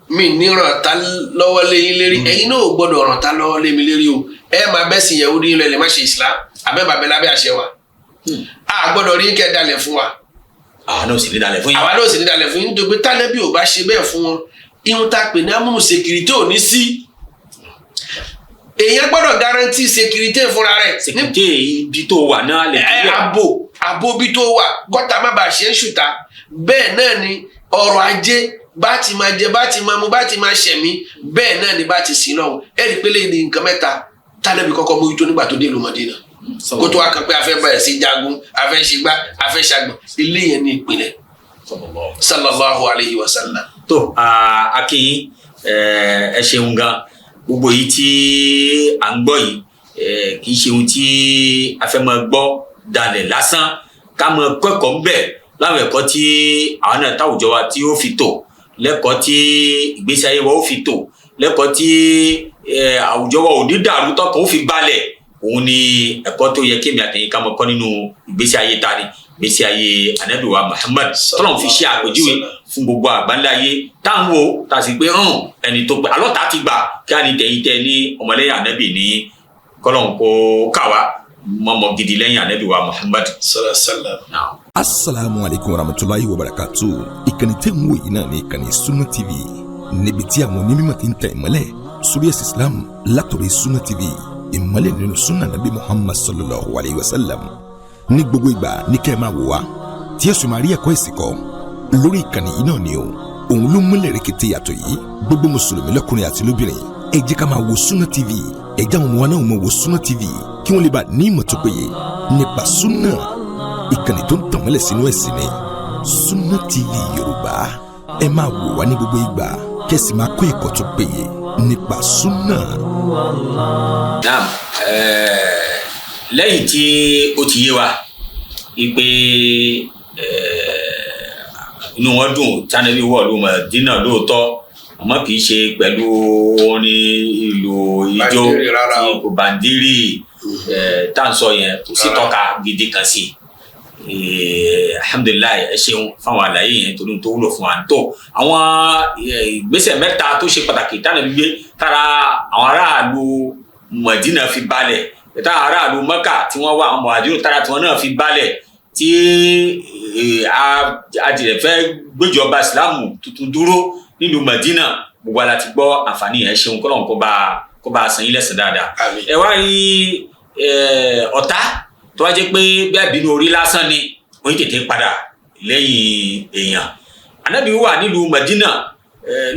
mi ní ràn tá lọ́wọ́ lé yín lérí ẹ̀yin náà ò gbọ́dọ̀ ràn tá lọ́wọ́ lé mi lérí o ẹ máa bẹ́ sí Yahudi yín lọ ẹ lè má ṣe Islam abẹ́ bàbẹ́ lábẹ́ àṣẹ wa a gbọ́dọ̀ rí kẹ́ dalẹ̀ fún wa àwọn náà sì ní dalẹ̀ fún yín. àwa náà sì ní dalẹ̀ fún yín nítorí pé tánẹ́bí ò bá ṣe bẹ́ẹ̀ fún wọn ihun tá a pè ní amúnú security ò ní sí. èèyàn gbọ́dọ̀ guarantee security fúnra rẹ̀. security ibi tó wà náà lè fi ààbò ibi tó wà gọ́tà má bàa ṣe ń ṣùtá. bẹ́ẹ̀ náà ni ọrọ̀ ajé bá ti máa jẹ bá ti máa mu bá ti máa ṣẹ̀mí bẹ́ẹ̀ náà ni bá ti sìn lọ́hùn. ẹ̀rí pé lẹ́yìn ní nǹkan mẹ́ta tánẹ́bí kọ́kọ́ mójútó nígbà tó dé ìlú Mádínà. kó tó wá kan pé a fẹ́ bẹ̀rẹ̀ sí jagun a fẹ́ ṣègbà a fẹ́ ṣàgbọ̀n ilé yẹn ní ìpìlẹ̀ sallallahu alayhi wa sallam. tó akin ẹ ṣeun gan gbogbo yìí tí à ń gbọ́ yìí kì í ṣe ohun tí a fẹ́ máa gbọ́ dalẹ̀ lásán ká máa kẹ́kọ̀ọ́ ń bẹ̀ láwọn ẹ̀kọ́ tí àwọn náà táwùjọ wa tí ó fi tò lẹ́kọ̀ọ́ tí ìgbésí ayé wa ó fi tò lẹ́kọ̀ọ́ tí àwùjọ wa ò ní dàrú tọkàn ó fi balẹ̀ òun ni ẹ̀kọ́ tó yẹ kémi àtẹ̀yìn ká mọ̀ kọ́ nínú ìgbésí ayé ta ni ìgbésí ayé Ànábì wa Muhammad tọ́lọ́run fi ṣe àpèjúwe fún gbogbo àgbáńlá ayé tá à ń wò tá a sì pé ẹni tó pé alọ́ta ti gbà kí á ní tẹ̀yìn tẹ́ ní ọmọlẹ́yìn Ànábì ní kọ́lọ́run kó káwa mọ́mọ́ gidi lẹ́yìn Ànábì wa Muhammad sallallahu. Assalamu alaikum warahmatullahi wabarakatuh. Ìkànnì tẹ́ ń wò yìí náà ní ìkànnì Sunna TV níbi tí àwọn onímọ̀ ti ń tẹ̀ ìmọ́lẹ̀ sórí ẹ̀sìn Islam látòrí Sunna TV ìmọ́lẹ̀ nínú sunna nabi Muhammad sallallahu alayhi wa sallam. ní gbogbo ìgbà ní kẹ́ ẹ máa wò wá tí ẹ sì máa rí ẹ̀kọ́ ìsìnkọ́ lórí ìkànnì yìí náà ni o. òun ló múlẹ̀ rẹ̀kẹ̀tẹ̀ yàtọ̀ yìí gbogbo mùsùlùmí lọ́kùnrin àti lóbìnrin ẹ jẹ́ ká máa wo Sunna TV ẹ jẹ́ àwọn ọmọ wa náà máa wo Sunna TV kí wọ́n lè bá ní ìmọ̀ tó péye nípa sunna. ìkànnì tó ń tàn mọ́lẹ̀ sínú ẹ̀sìn ni Sunna TV Yorùbá ẹ máa wò wá ní gbogbo ìgbà kẹ́sì máa kọ́ ẹ̀kọ́ tó péye nípa sunna. Naam, lẹ́yìn tí ó ti yé wa ipe inú wọn dùn tánẹ́bí wọ̀lú Mádínà lóòótọ́ àmọ́ kì í ṣe pẹ̀lú orin ìlú ijó tí kò bàndírì tá à ń sọ yẹn kò sí tọ́ka gidi kan sí alhamdulilayi ẹ ṣeun fáwọn àlàyé yẹn torí tó wúlò fún wa tó àwọn ìgbésẹ̀ mẹ́ta tó ṣe pàtàkì tánẹ́bí gbé tára àwọn aráàlú Mádínà fi balẹ̀ táwọn aráàlú Mẹ́kà tí wọ́n wà àwọn mọ̀hàdírù tára tí wọ́n náà fi balẹ̀ tí adìrẹ̀ fẹ́ gbéjọba ìsìlámù tuntun dúró nílùú Mádínà gbogbo ala ti gbọ́ àǹfààní yẹn ṣeun kọ́lọ́n kó bá san yín lẹ́san dáadáa. ẹ wá rí ọ̀tá tó wá jẹ́ pé bí àbínú orí lásán ni wọ́n yìí tètè padà lẹ́yìn èèyàn. Ànábì wà nílùú Mádínà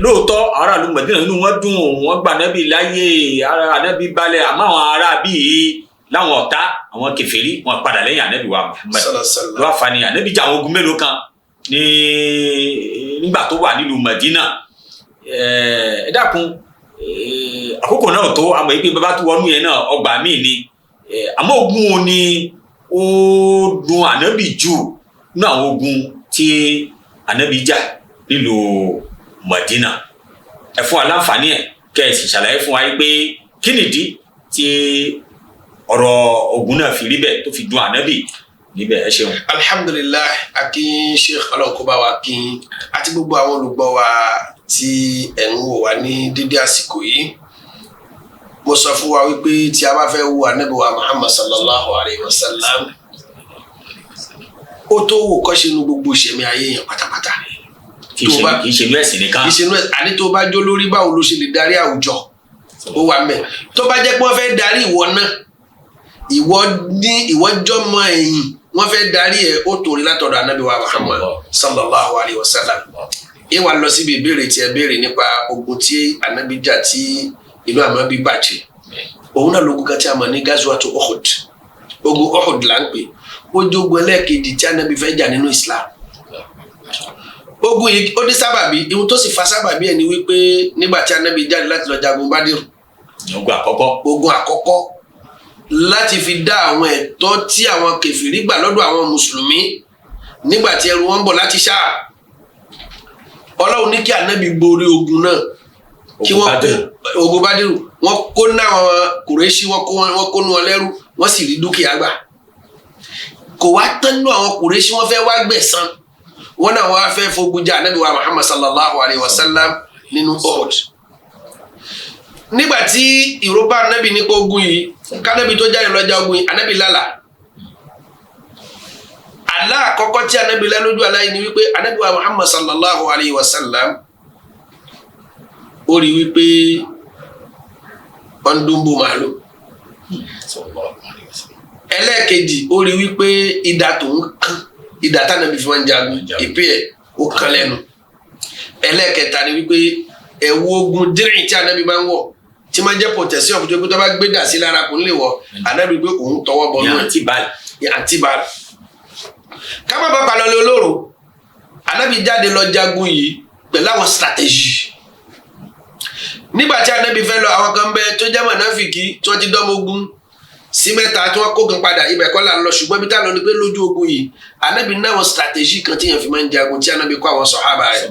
lóòótọ́ àwọn aráàlú Mádínà nínú wọn dùn wọ́n gba Ànábì láyé Ànábì balẹ̀ àmọ́ àwọn ará bíi láwọn ọ̀tá àwọn kèfèrí wọn padà lẹ́yìn Ànábì wa Muhammad ló wá fani Ànábì jà àwọn ogun mélòó kan nígbà tó wà nílùú Mádínà. Ẹ dákun àkókò náà tó àmọ́ yìí pé bàbá tó wọnú yẹn náà ọgbà míì ni àmọ́ ogun wo ni ó dùn Ànábì jù nínú àwọn ogun tí Ànábì jà nílùú Mádínà. Ẹ fún wa láǹfààní ẹ̀ kẹ́ ẹ sì ṣàlàyé fún wa pé kí nìdí tí ọ̀rọ̀ ogun náà fi rí bẹ́ẹ̀ tó fi dùn Ànábì níbẹ̀. ẹ ṣeun. alhamdulilayi akin sheikh ọlọ́nkọ́ba wa kin àti gbogbo àwọn olùgbọ́ wa tí ẹ̀ ń wò wá ní dédé àsìkò yìí. mo sọ fún wa wípé tí a bá fẹ́ wo Ànábì wa Muhammad sallallahu alayhi wa sallam ó tó wò kọ́ ṣe nu gbogbo ìṣẹ̀mí ayé yẹn pátápátá. kì í ṣe inú ẹ̀sìn nìkan. kì í ṣe inú ẹ̀sìn àní tó bá jó lórí báwo ló ṣe lè darí àwùjọ ó wà mẹ́ tó bá jẹ́ pé wọ́n fẹ́ darí ìwọ náà ìwọ jọmọ ẹ̀yìn wọ́n fẹ́ darí ẹ̀ ó torí látọ̀dọ̀ Ànábì wa Muhammad sallallahu alayhi wa sallam. yín wá lọ síbi ìbéèrè tí ẹ béèrè nípa ogun tí Ànábì jà tí ìlú Ànábì bàjẹ́ òun náà lógun kan tí a mọ̀ ní Gazwatu Uhud ogun Uhud là ń pè ó jogun ẹlẹ́ẹ̀kejì tí Ànábì fẹ́ jà nínú Islam. ogun yìí ó dé sábàbí ihun tó sì fa sábàbí ẹ̀ ni wípé nígbà tí Ànábì jáde láti lọ jagun Bádírù ogun àkọ́kọ́ láti fi dá àwọn ẹ̀tọ́ tí àwọn kèfèrí gbà lọ́dọ̀ àwọn mùsùlùmí nígbà tí ẹrù wọn bọ̀ láti Ṣáà. Ọlọ́run ní kí Ànábì borí ogun náà kí wọ́n kó ogun Bádírù wọ́n kó náà Kùrẹ́ṣì wọ́n kó nú wọn lẹ́rú wọ́n sì rí dúkìá gbà. kò wá tán nú àwọn Kùrẹ́ṣì wọ́n fẹ́ wá gbẹ̀san wọ́n náà wá fẹ́ fogun jà Ànábì wa Muhammad sallallahu alayhi wa sallam nínú Uhud. nígbàtí ìrọ́bà Ànábì nípa ogun yìí k'Ànábì tó jáde lọ́jà ogun yìí Ànábì lálàá àlá àkọ́kọ́ tí anabi lá lójú àlá yìí ni wípé anabi wa Muhammad sallallahu alayhi wa sallam ó rí wípé ọ̀ndúnbù màálù. ẹlẹ́ẹ̀kejì ó rí wípé idà tó ń kán idà tánàbí fi máa ń jagun ìpè ẹ̀ ó kán lẹ́nu. ẹlẹ́ẹ̀kẹta ni wípé ẹ̀wù ogun dírìn tí anabi máa ń wọ̀ tí máa jẹ́ pọ̀tẹ́sí ọ̀fùjọ́ pé tó bá gbé dà sí lára kò ń lè wọ̀ anabi pé òun tọwọ́ bọ̀ náà àtibáàlì. ká má bàa balọ̀ lé olóró anabi jáde lọ jagun yìí pẹ̀lú àwọn strategy. nígbà tí anabi fẹ́ lọ àwọn kan bẹ tó jẹ́ mọ̀nàfìkì tí wọ́n ti dánmọ́ ogun sí mẹ́ta tí wọ́n kó kan padà ibẹ̀ kọ́ là ń lọ ṣùgbọ́n ibi tá a lọ ni pé lójú ogun yìí anabi ní àwọn strategy kan tí yẹn fi máa ń jagun tí anabi kọ́ àwọn sọ̀hábà rẹ̀.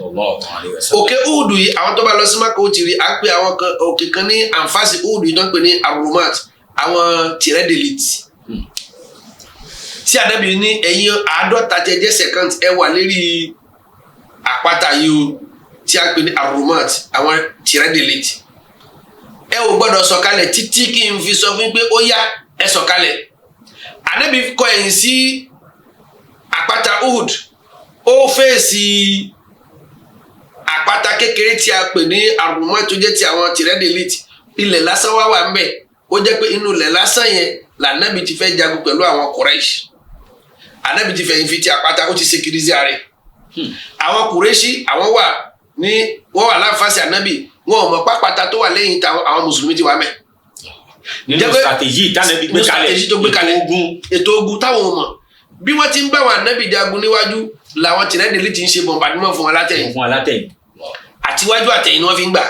òkè Uhud yìí àwọn tó bá lọ sí Mákà ó ti rí à ń pè àwọn òkè kan ní àǹfààsì Uhud yìí tó ń pè ní arumat àwọn tìrẹ́dẹ̀lìtì tí anabi ní ẹ̀yìn 50 second ẹ wà lérí àpáta yìí o tí a pè ní arumat àwọn tìrẹ́dẹ̀lìtì ẹ ò gbọ́dọ̀ sọ̀kalẹ̀ títí kí n fi sọ fún pé ó yá ẹ sọ̀kalẹ̀. anabi kọ ẹ̀yìn sí àpáta Uhud ó fèsì àpáta kékeré tí a pè ní arumat tó jẹ́ ti àwọn tìrẹ́dẹ̀lìtì ilẹ̀ lásán wá wà ń bẹ̀ ó jẹ́ pé inú ilẹ̀ lásán yẹn lànàbì ti fẹ́ jagun pẹ̀lú àwọn Quraysh. anabi ti fẹ̀yìn fi ti àpáta ó ti ṣe kiri sí ààrẹ. àwọn Qurayshi àwọn wọ́n wà láǹfààní anabi wọn ò mọ̀ pápátá tó wà lẹ́yìn àwọn mùsùlùmí ti wà mẹ́. nínú strategy tánàbí gbé kalẹ̀ ètò ogun táwọn ò mọ̀ bí wọ́n ti ń bá wọn anabi jagun níwájú làwọn tìrẹ́dẹ̀lì ti ń ṣe bọ̀m̀bàdìmọ̀ fún wọn látẹ̀yìn àtiwájú àtẹ̀yìn ni wọ́n fi ń gbà.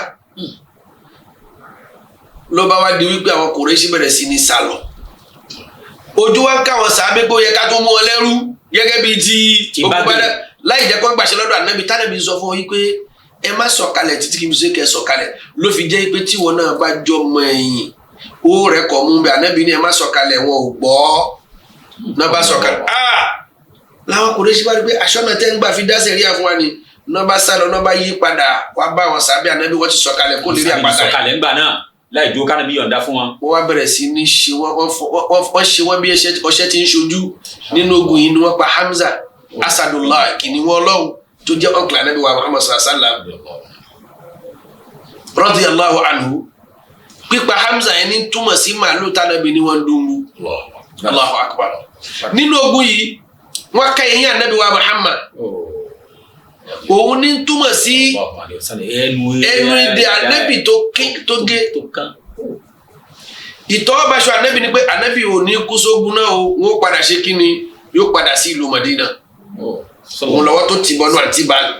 ló bá wá di wípé àwọn Qurayshi bẹ̀rẹ̀ sí ní sálọ. ojú wa ń káwọn sàábé pé ó yẹ ká tó mú wọn lẹ́rú gẹ́gẹ́ bíi ti ogun padà láì jẹ́ kó ń gbàṣẹ lọ́dọ̀ anabi tánàbí sọ fún yín pé ẹ má sọ̀kalẹ̀ títí kí n ṣe kẹ́ sọ̀kalẹ̀ ló fi jẹ́ pé tíwọ náà bá jọ mọ ẹ̀yìn ó rẹ̀ kọ́ mú bẹ́ẹ̀ anabi ni ẹ má sọ̀kalẹ̀ wọn ò gbọ́ náà bá sọ̀kalẹ̀ làwọn Qurayshi bá rí pé aṣọ́nà tẹ́ ń gbà fi dáṣẹ̀ rí àfún wa ni náà bá sálọ náà bá yí padà wá bá wọn sàábé anabi wọ́n ti sọ̀kalẹ̀ kó lè rí àpáta sọ̀kalẹ̀ ńgbà náà láì jó kánábí yọ̀ǹda fún wọn. wọ́n wá bẹ̀rẹ̀ sí ní ṣe wọ́n ṣe wọ́n bí ọṣẹ ti ń ṣojú nínú ogun yìí ni wọ́n pa Hamza Asadullah kìnìún Ọlọ́run tó jẹ́ ọ̀nkìlá anabi wa Muhammad sallallahu alaihi wasallam radiyallahu anhu. pípa Hamza yẹn ní túmọ̀ sí màálù tánàbí ni wọ́n dùn ún Allahu akbar. nínú ogun yìí wọ́n ká eyín anabi wa Muhammad òun ní túmọ̀ sí ẹnu ìdè anabi tó gé ìtọ́ báṣọ anabi ni pé anabi ò ní kú sógun náà o wọ́n padà ṣe kí ni yóò padà sí ìlú Madina òun lọ́wọ́ tó ti bọ́nú àti báàlù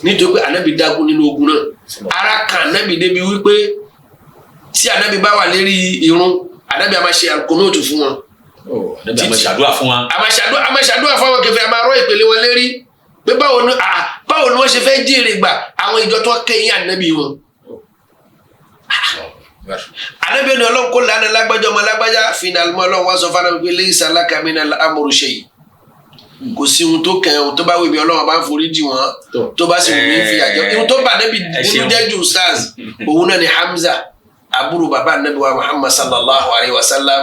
nítorí pé anabi dágún nínú ogun náà ara kan anabi débi wípé tí anabi bá wà lérí irun anabi a máa ṣe alkonotu fún wọn. anabi a máa ṣàdúrà fún wọn. a máa ṣàdúrà fún wọn kẹfẹ a máa rọ ìpele wọn lérí pé báwo ni wọ́n ṣe fẹ́ jèrè gbà àwọn ìjọ tó kẹ́yìn anabi wọn. anabi ni Ọlọ́run kó lánàá lágbájá ọmọ lágbájá fìnnàlùmọ́ Ọlọ́run wá sọ fún anabi pé laysa laka minal amri shay. kò sí ohun tó kàn ohun tó bá wèmí Ọlọ́run bá ń forí jì wọ́n tó bá sì wù mí fi àjọ ohun tó bá anabi nínú jẹ́ jù stars òun náà ni Hamza àbúrò bàbá anabi wa Muhammad sallallahu alayhi wa sallam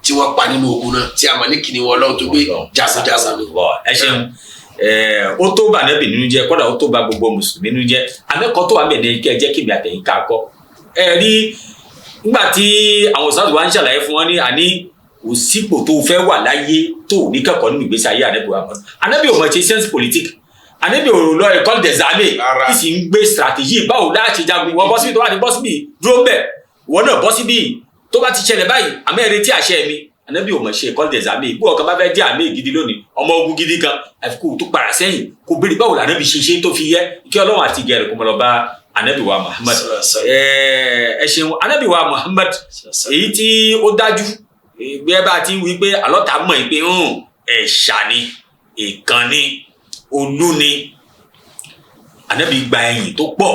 tí wọ́n pa nínú ogun náà tí a mọ̀ ní kìnìún Ọlọ́run tó gbé jagunjagun. ẹ ṣeun ó tó bá anabi nínú jẹ́ kódà ó tó bá gbogbo mùsùlùmí nínú jẹ́ amẹ́kọ̀ọ́ tó wà bẹ̀ ní kẹ́ jẹ́ kí mi àtẹ̀yìn ká kọ́ ẹ rí nígbà tí àwọn òṣàlù wa ń ṣàlàyé fún wọn ní àní kò sípò tó fẹ́ wà láyé tó ní kẹ́kọ̀ọ́ nínú ìgbésí ayé anabi wa anabi ò mọ̀ ṣe science politique anabi ò lọ école des armées kì í sì ń gbé stratégie báwo láti jagun wọ́n bọ́ síbi tó bá ti bọ́ síbi dúró bẹ́ẹ̀ wọ́n náà bọ́ síbi tó bá ti ṣẹlẹ̀ báyìí àmọ́ ẹ̀rẹ́ tí àṣẹ mi anabi ò mọ̀ ṣe école des armées bí ọ̀kan bá fẹ́ jẹ́ àmì gidi lónìí ọmọ ogun gidi kan àfikún tó para sẹ́yìn kò béèrè báwo lànàbì ṣe tó fi yẹ kí Ọlọ́run àti gẹ̀rẹ̀ kó mọ̀ lọ bá anabi wa Muhammad ẹ ṣeun anabi wa Muhammad èyí tí ó dájú bí ẹ bá ti wí pé alọ́ta mọ̀ pé ẹ̀ṣà ni ìkan ni olú ni anabi gba ẹ̀yìn tó pọ̀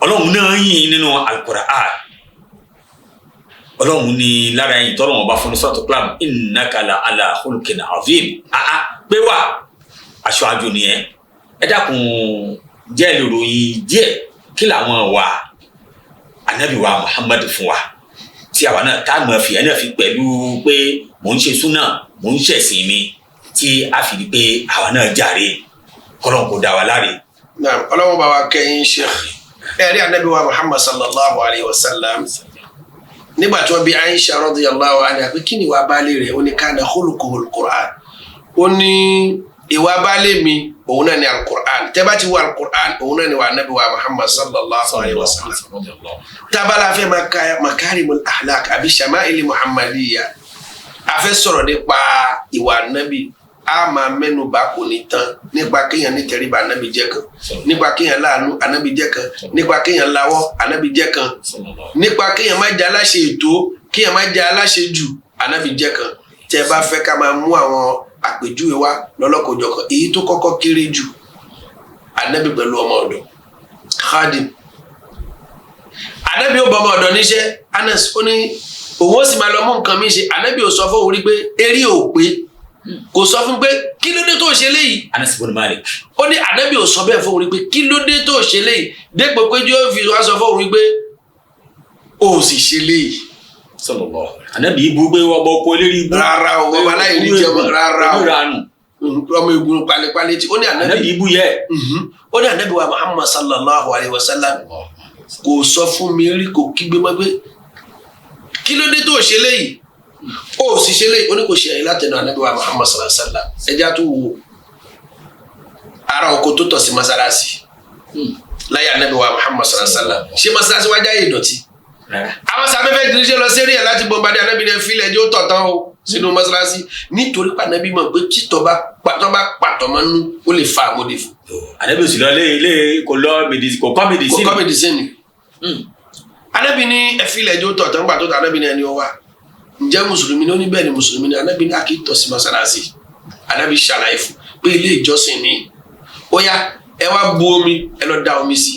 Ọlọ́run náà yìn nínú Al-Qur'an Ọlọ́run ní lára ẹ̀yìn tọ́lọ́run bá fún ní sọ́tò plan innaka la ala khuluqin azim pé wà aṣáájú ni ẹ dákun jẹ́ ìròyìn díẹ̀ kí làwọn wà anabi wa Muhammad fún wa tí àwa náà tá a mọ̀ fi ẹ̀ náà fi pẹ̀lú pé mò ń ṣe súnà mò ń ṣẹ̀sìn mi tí a fi di pé àwa náà jàre kọ́lọ́n kò dá wa láre. naam ọlọ́run bá wa kẹ́yìn sheikh ẹ̀rí anabi wa muhammad sallallahu alayhi wa sallam nígbà tí wọ́n bi aisha radiyallahu anha pé kí ni ìwà baálé rẹ̀ ó ní kana khuluquhul qur'an ó ní ìwà baálé mi òun náà ni al-Qur'an tẹ́ bá ti wọ al-Qur'an òun náà ni wà anabi wa muhammad sallallahu alayhi wa sallam tábàlà fẹ́ makarimul ahlak àbí shama'ili muhammadiyya a fẹ́ sọ̀rọ̀ nípa ìwà anabi a máa mẹ́nu bá kò ní tán nípa kéèyàn ní tẹríba anabi jẹ́ kan nípa kéèyàn láàánú anabi jẹ́ kan nípa kéèyàn láwọ́ anabi jẹ́ kan nípa kéèyàn má jẹ́ aláṣẹ ètò kéèyàn má jẹ́ aláṣẹ jù anabi jẹ́ kan tẹ́ bá fẹ́ ká máa mú àwọn àpèjúwe wa lọ́lọ́kọ̀ọ́jọ̀kan èyí tó kọ́kọ́ kéré jù anabi pẹ̀lú ọmọ ọ̀dọ̀ khadim anabi ó bọ ọmọ ọ̀dọ̀ níṣẹ́ Anas ó ní òun ó sì máa lọ mú nǹkan mi ṣe anabi ò sọ fún òun rí pé eré ò pé kò sọ fún pé kí ló dé tó ṣe léyìí. Anas ibn Malik. ó ní anabi ò sọ bẹ́ẹ̀ fún òun rí pé kí ló dé tó ṣe léyìí dépò pé yóò fi wá sọ fún òun rí pé ó sì ṣe léyìí. Sallallahu anabi ibu pé ọmọ ọkọ eléri ibu. rárá o ọmọ aláìní jẹmọ rárá o ọmọ igun palepale tí ó ní anabi ibu yẹ. ó ní anabi wa Muhammad sallallahu alayhi wa sallam kò sọ fún mi rí kò kígbe mọ́ pé kí ló dé tó ṣe léyìí ó sì ṣe léyìí ó ní kò ṣe ẹ̀yìn látẹnu anabi wa Muhammad sallallahu alayhi wa sallam ẹja tó wo ara oko tó tọ̀ sí masalasi láyé anabi wa Muhammad sallallahu alayhi wa sallam ṣé masalasi wájà yìí dọ̀tí àwọn sábẹ́fẹ́ ìdílé lọ sérí ẹ̀ láti bọ̀m̀bàdé anabi ní ẹ̀fílẹ̀ ẹjọ́ tọ̀ tán o sínú masalasi nítorí pé anabi mọ̀ pé títọ́ bá pàtọ́ mọ́ nú ó lè fa àmọ́dé fún. anabi ò sì lọ ilé kò kọ́ medicine. anabi ní ẹ̀fílẹ̀ ẹjọ́ tọ̀ tán gbà tó tọ̀ anabi ní ẹni ó wá ǹjẹ́ mùsùlùmí ní ó ní bẹ́ẹ̀ ni mùsùlùmí ní anabi ní akíntọ́ sí masalasi anabi ṣàlàyé fún pé ilé ìjọsìn ni ó yá ẹ wá bu omi ẹ lọ da omi sí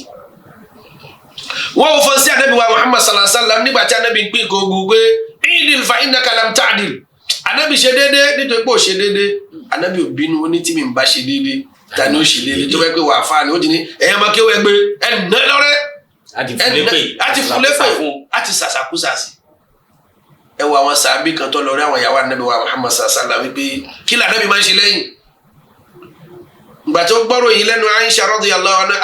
wọ́n ò fọ́n sí anabi wa Muhammad sallallahu alaihi wasallam nígbà tí anabi ń pín kó gbogbo idil fa innaka lam ta'dil anabi ṣe déédé nítorí pé ó ṣe déédé anabi ò bínú ó ní tí mi ń bá ṣe déédé ta ni ó ṣe déédé tó fẹ́ pé wàá fa ni ó ti ní ẹ̀yẹ́ máa kéwọ́ ẹgbẹ́ ẹ̀ ná lọ́rẹ́ àti fúlẹ́pẹ̀ àti sàṣàkúsàsì ẹ wo àwọn sàbí kan tó lọ rí àwọn ìyàwó anabi wa Muhammad sallallahu alaihi wasallam wípé kí ni anabi máa ń ṣe lẹ́yìn ìgbà tó gbọ́rọ̀ yìí lẹ́nu Aisha radiyallahu anha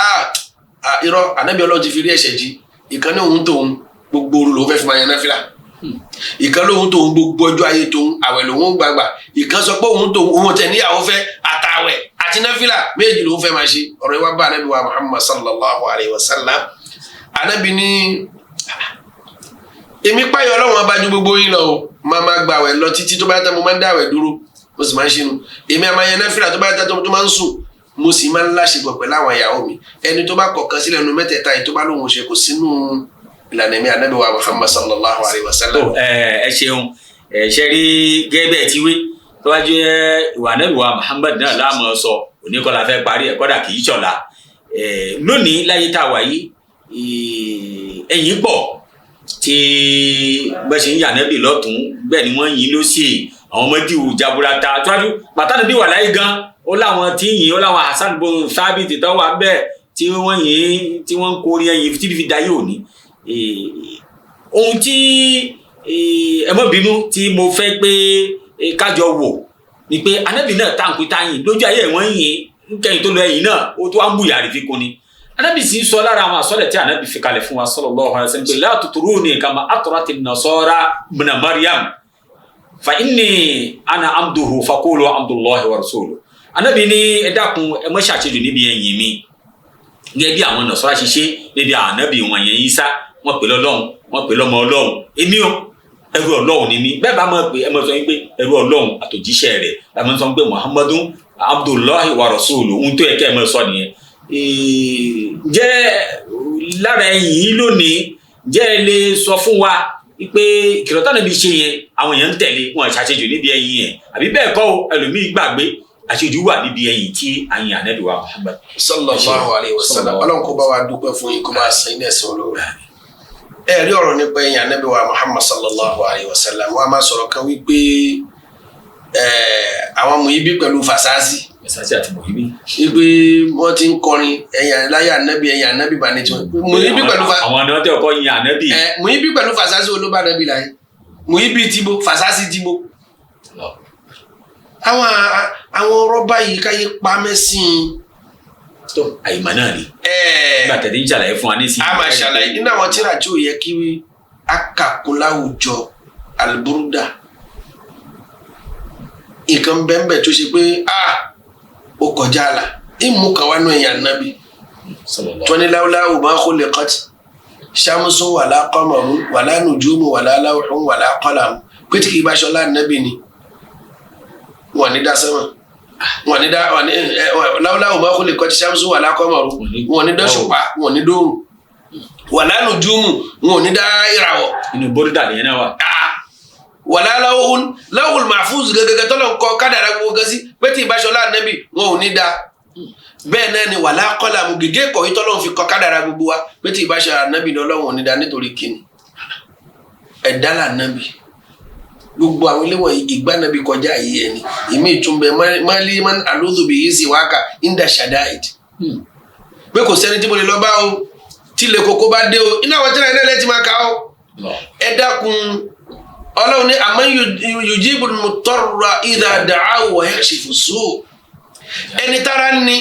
irọ́ anabi ọlọ́run ti fi rí ẹ̀ṣẹ̀ jí ìkan ní òun tóun gbogbo òru lòun fẹ́ fi máa yan náfìlà ìkan lóhun tóun gbogbo ọjọ́ ayé tóun àwẹ̀ lòun gbàgbà ìkan sọ pé òun tóun òun tẹ̀ níyàwó fẹ́ àtàwẹ̀ àti náfìlà méjì lòun fẹ́ máa ṣe ọ̀rọ̀ ìwà bá anabi wa Muhammad sallallahu alayhi wa sallam anabi ní èmi páyọ̀ ọlọ́run abájú gbogbo yín lọ o máa gbàwẹ̀ lọ títí tó bá tẹ́ mo máa ń dáwẹ̀ dúró mo sì máa ń ṣínú èmi àmà yan náfìlà tó bá tẹ́ tó máa ń sùn mo sì máa ń láṣepọ̀ pẹ̀lú àwọn ìyàwó mi ẹni tó bá kọ̀ọ̀kan sílẹ̀ nu mẹ́tẹ̀ẹ̀ta yìí tó bá lóun ṣe kò sínú ìlànà mi anabi wa Muhammad sallallahu alayhi wa sallam. ẹ ṣeun ṣe rí gẹ́gẹ́ tí wí tó bá jẹ́ ìwà anabi wa Muhammad náà láàmú sọ oníkọ́lá fẹ́ parí ẹ̀ kọ́dà kì í ṣọ̀la lónìí láyé tá a wà yìí ẹ̀yìn pọ̀ tí bẹ́ẹ̀ ṣe ń yà anabi lọ́tún bẹ́ẹ̀ ni wọ́n yìn lósì àwọn ọmọdé ò jaburata tíwájú pàtàkì bí wà láyé gan ó láwọn tí yìn ó láwọn Hasan bon Thabit tó wà bẹ́ẹ̀ tí wọ́n yìn tí wọ́n ń kórí ẹ̀yìn títí fi dayé òní ohun tí ẹ má bínú tí mo fẹ́ pé kájọ wò ni pé anabi náà táǹkì táyìn lójú ayé wọn yìn nkẹyìn tó lọ ẹ̀yìn náà ó tó wá ń bùyà rí fi kún ni anabi sì sọ lára àwọn àsọlẹ̀ tí anabi fi kalẹ̀ fún wa sallallahu alaihi wasallam pé la tuturuni kama atrati nasara ibn Maryam fa inni ana abduhu faqulu abdullahi wa rasuluhu anabi ní ẹ dákun ẹ má ṣàṣejù níbi ẹ̀yìn mi gẹ́gẹ́ bí àwọn Nasara ṣiṣẹ́ níbi ànábì wọn yẹn Ìsá wọ́n pè lọ́lọ́run wọ́n pè lọ́mọ Ọlọ́run èmi o ẹrú Ọlọ́run ni mí bẹ́ẹ̀ bá mọ̀ pé ẹ mọ̀ sọ pé ẹrú Ọlọ́run àtòjíṣẹ́ rẹ̀ ẹ mọ̀ sọ pé Muhammadun Abdullahi wa rasuluhu ohun tó yẹ kẹ́ ẹ mọ̀ sọ nìyẹn. jẹ́ lára ẹ̀yìn lónìí jẹ́ ẹ lè sọ fún wa pé ìkìlọ̀ tánà bí ṣe yẹn àwọn èèyàn ń tẹ̀lé wọn ṣàṣejù níbi ẹ̀yìn yẹn àbí bẹ́ẹ̀ kọ́ ẹlòmíì gbàgbé àṣejù wà níbi ẹ̀yìn tí àyìn ànábì wa Muhammad sallallahu alayhi wa sallam Ọlọ́run kó bá wa dúpẹ́ fún yín kó máa san iná ẹ̀sìn olóore ẹ rí ọ̀rọ̀ nípa ẹ̀yìn ànábì wa Muhammad sallallahu alayhi wa sallam wọn a máa sọ̀rọ̀ kan wípé àwọn Muyibi pẹ̀lú Fasasi àti Muyibi wípé wọ́n ti ń kọrin ẹ̀yìn láyé ànábì bá ní tí wọ́n Muyibi pẹ̀lú àwọn ọ̀nà tí ọkọ̀ yin ànábì Muyibi pẹ̀lú Fasasi olóbá ànábì láyé Muyibi tìbò Fasasi tìbò àwọn ọ̀rọ̀ báyìí káyé pa mẹ́sìn. tó àyìnbá náà ni. nígbà tẹ̀lé ń ṣàlàyé fún wa ní sí. a máa ṣàlàyé nínú àwọn tíra tí ò yẹ kí akàkún láwùjọ Al-Burda nǹkan bẹ́ẹ̀ tó ṣe pé ó kọjá àlà ìmú kan wá nù ẹ̀yàn nábì tóní láwùláwù máa khuliqat shamsun wàlá qamarun wàlá nujumu wàlá lawhun wàlá qalam pé tí kì í bá ṣọlá nábì ni wọn ní dá sẹ́wọ̀n wọn ní dá láwùláwù máa khuliqat shamsun wàlá qamarun wọn ní dá ṣùpá wọn ní dóòrùn wàlá nujumu wọn ní dá ìràwọ̀. inú Burda nìyẹn náà wà. wàlá lawhul mahfuz gẹ́gẹ́ tọ́lọ̀ kọ kádàrá gbogbo gẹ́sí pé tí ìbá ṣọlá nábì wọn ò ní dá. bẹ́ẹ̀ náà ni wàlá kọ́làmù gègé kọ̀wé tọ́lọ́run fi kọ kádàrá gbogbo wa pé tí ìbáṣe ànábì ní ọlọ́run ò ní dá nítorí kíni ẹ̀dá lànábì gbogbo àwọn ilé wọ̀nyí ìgbà nábì kọjá yìí ẹni ìmí ìtúnbẹ maliman alódùbí yìí sì wákà inda shadaid pé kò sẹ́ni tí mo lè lọ bá o tí ilé koko bá dé o iná àwọn tí náà ilé ti máa ka o ẹ dákun ọlọ́run ní amman yujibul mutarra idha da'ahu wa yakshifu su' ẹni tára ní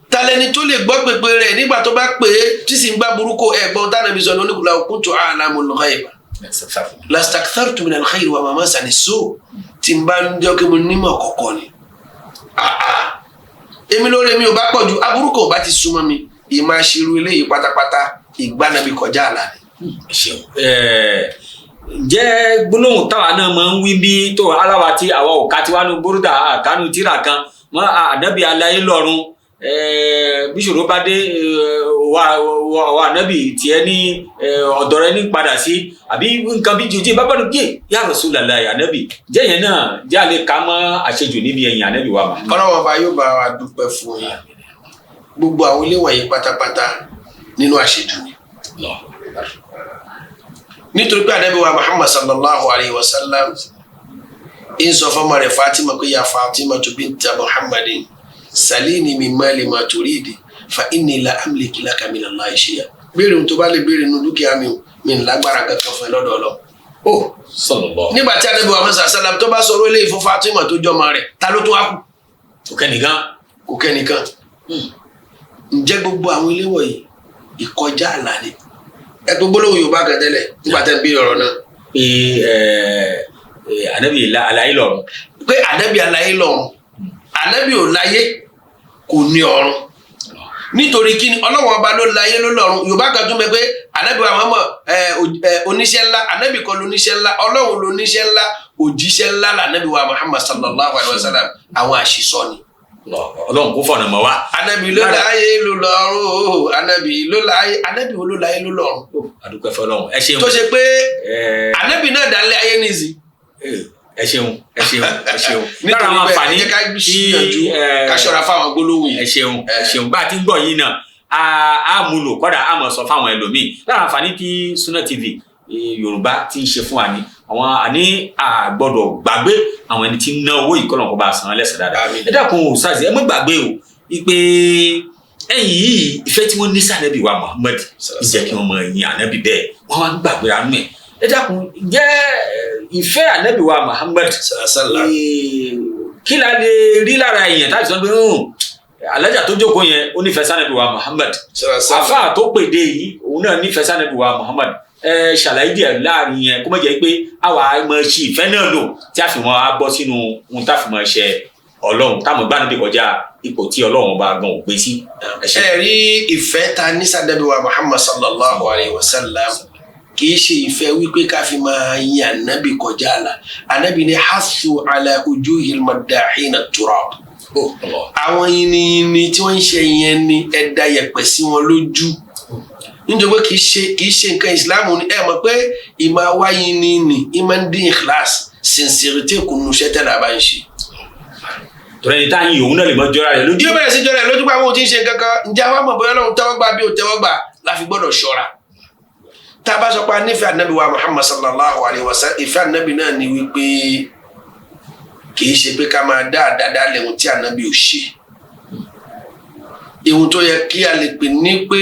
talẹni tó lè gbọ́ pèpè rẹ̀ nígbà tó bá pè é tí sì ń gbá burúkú ẹ̀gbọ́n tánàbí sọ lónìí kùlà kuntu a'lamul ghaiba lastakthartu minal khayri wa ma massani su' tí ń bá ń jẹ́ kí mo nímọ̀ kọ̀kọ́ ni. èmi lórí mi ò bá pọ̀ ju aburúkú ò bá ti súnmọ́ mi ìmọ̀ aṣírú eléyìí pátápátá ìgbànàbí kọjá àlà ni. jẹ́ gbólóhùn táwa náà máa ń wí bí tó aláwa tí àwa ò ká tiwa ní Burda àkánú tíra kan mọ ànábì aláyé lọ́run bíṣòro bá dé wà ànábì tiẹ̀ ní ọ̀dọ̀ rẹ̀ ní padà sí àbí nǹkan bí jòjì bá bọ́dọ̀ gé ya Rasulullah ànábì jẹ́ yẹn náà jẹ́ àlè ká mọ́ àṣejù níbi ẹ̀yìn ànábì wa. ọlọ́wọ́n bá yóò bá wa dúpẹ́ fún yín gbogbo àwọn ilé wọ̀nyí pátápátá nínú àṣejù ni. nítorí pé ànábì wa Muhammad sallallahu alayhi wa sallam in sọ fọmọ rẹ̀ Fatima pé ya Fatima binta Muhammadin salini min mali ma turidi fa inni la amliki laka min Allahi shay'a béèrè ohun tó bá lè béèrè nínú dúkìá mi lágbára kankan fún ẹ lọ́dọ̀ Ọlọ́run. ó sallallahu. nígbà tí ànábì wa Muhammad sallam tó bá sọ̀rọ̀ eléyìí fún Fatima tó jọmọ rẹ̀ ta ló tún wá kù. kò kẹ́nìkan. ǹjẹ́ gbogbo àwọn ilé wọ̀nyí ìkọjá àlà ni ẹ tó gbólóhùn Yorùbá kan tẹ́lẹ̀ nígbà tẹ́ ń bí ọ̀rọ̀ náà. Ànábì aláyé lọ́run. pé ànábì aláyé lọ́run ànábì ò láyé kò ní ọ̀run nítorí kí ni Ọlọ́run ọba ló láyé ló lọ́run Yorùbá kan tún bẹ pé ànábì wa mọ̀ oníṣẹ́ ńlá ànábì kan lóníṣẹ́ ńlá Ọlọ́run lóníṣẹ́ ńlá òjíṣẹ́ ńlá lànábì wa Muhammad sallallahu alayhi wa sallam àwọn àṣìṣọ́ ni. Ọlọ́run kò fọ̀nà mọ́ wa. ànábì ló láyé ló lọ́run ànábì ló láyé ànábì wo ló láyé ló lọ́run. àdúpẹ́ fọlọ́run ẹ ṣeun. tó ṣe pé ànábì náà dálé ayé nìyí. ẹ ṣeun. lára àwọn àǹfààní tí ká ṣọ́ra fáwọn gbólóhùn yìí. ẹ ṣeun bá a ti ń gbọ́ yìí náà a múlò kọ́dà a mọ̀ sọ fáwọn ẹlòmíì lára àǹfààní tí Sunna TV Yorùbá ti ń ṣe fún wa ni àwọn àní àgbọ́dọ̀ gbàgbé àwọn ẹni tí ń ná owó ìkọlọ̀ kó bá a san lẹ́sẹ̀ dáadáa. ẹ dákun o sáàsì ẹ má gbàgbé o ìpè ẹ̀yìn yìí ìfẹ́ tí wọ́n ní sí ànábì wa Muhammad ìjẹ́ kí wọ́n mọ ẹ̀yìn ànábì bẹ́ẹ̀ wọ́n wá ń gbàgbé anú ẹ̀. ẹ dákun jẹ́ ìfẹ́ ànábì wa Muhammad kí la lè rí lára èèyàn tábìsọ pé alájà tó jókòó yẹn ó nífẹ̀ẹ́ sànábì wa Muhammad àfáà tó pèdè yìí òun náà nífẹ̀ẹ́ sànábì wa Muhammad ṣàlàyé díẹ̀ láàrin yẹn kó má jẹ́ pé àwa máa ṣe ìfẹ́ náà lò tí a fi mọ́ a bọ́ sínú ohun tá a fi mọ́ ṣe Ọlọ́run táwọn gbá níbi kọjá ipò tí Ọlọ́run bá gan ò gbé sí. ẹ rí ìfẹ́ ta ní sànábì wa Muhammad sallallahu alayhi wa sallam kì í ṣe ìfẹ́ wípé ká fi máa yin ànábì kọjá àlà ànábì ní hasu ala ujuhil maddahina turab. àwọn yìnyín tí wọ́n ń ṣe yẹn ni ẹ̀dá yẹ̀pẹ̀ sí wọn lójú nítorí pé kì í ṣe nǹkan ìsìláàmù ni ẹ mọ̀ pé ìmọ̀ wáyé ní ìmọ̀ ń dín ìkìláàsì sincerity kùnú ṣẹ́tẹ̀ là bá ń ṣe. tọ́lá ẹni tá à ń yin òun náà lè mọ jọra rẹ̀ lójú. yóò bẹ̀rẹ̀ sí jọra rẹ̀ lójú pé àwọn ò tí ń ṣe kankan ǹjẹ́ àwọn ọmọ bóyá Ọlọ́run tẹ́wọ́ gbà bí ò tẹ́wọ́ gbà la fi gbọ́dọ̀ ṣọ́ra. tá a bá sọ pé a nífẹ̀ẹ́ ànábì wa Muhammad sallallahu alayhi wa sallam ìfẹ́ ànábì náà ni wípé kì í ṣe pé ká máa dá àdáadáa lẹ́hun tí ànábì ò ṣe. ìhun tó yẹ kí a lè pè ní pé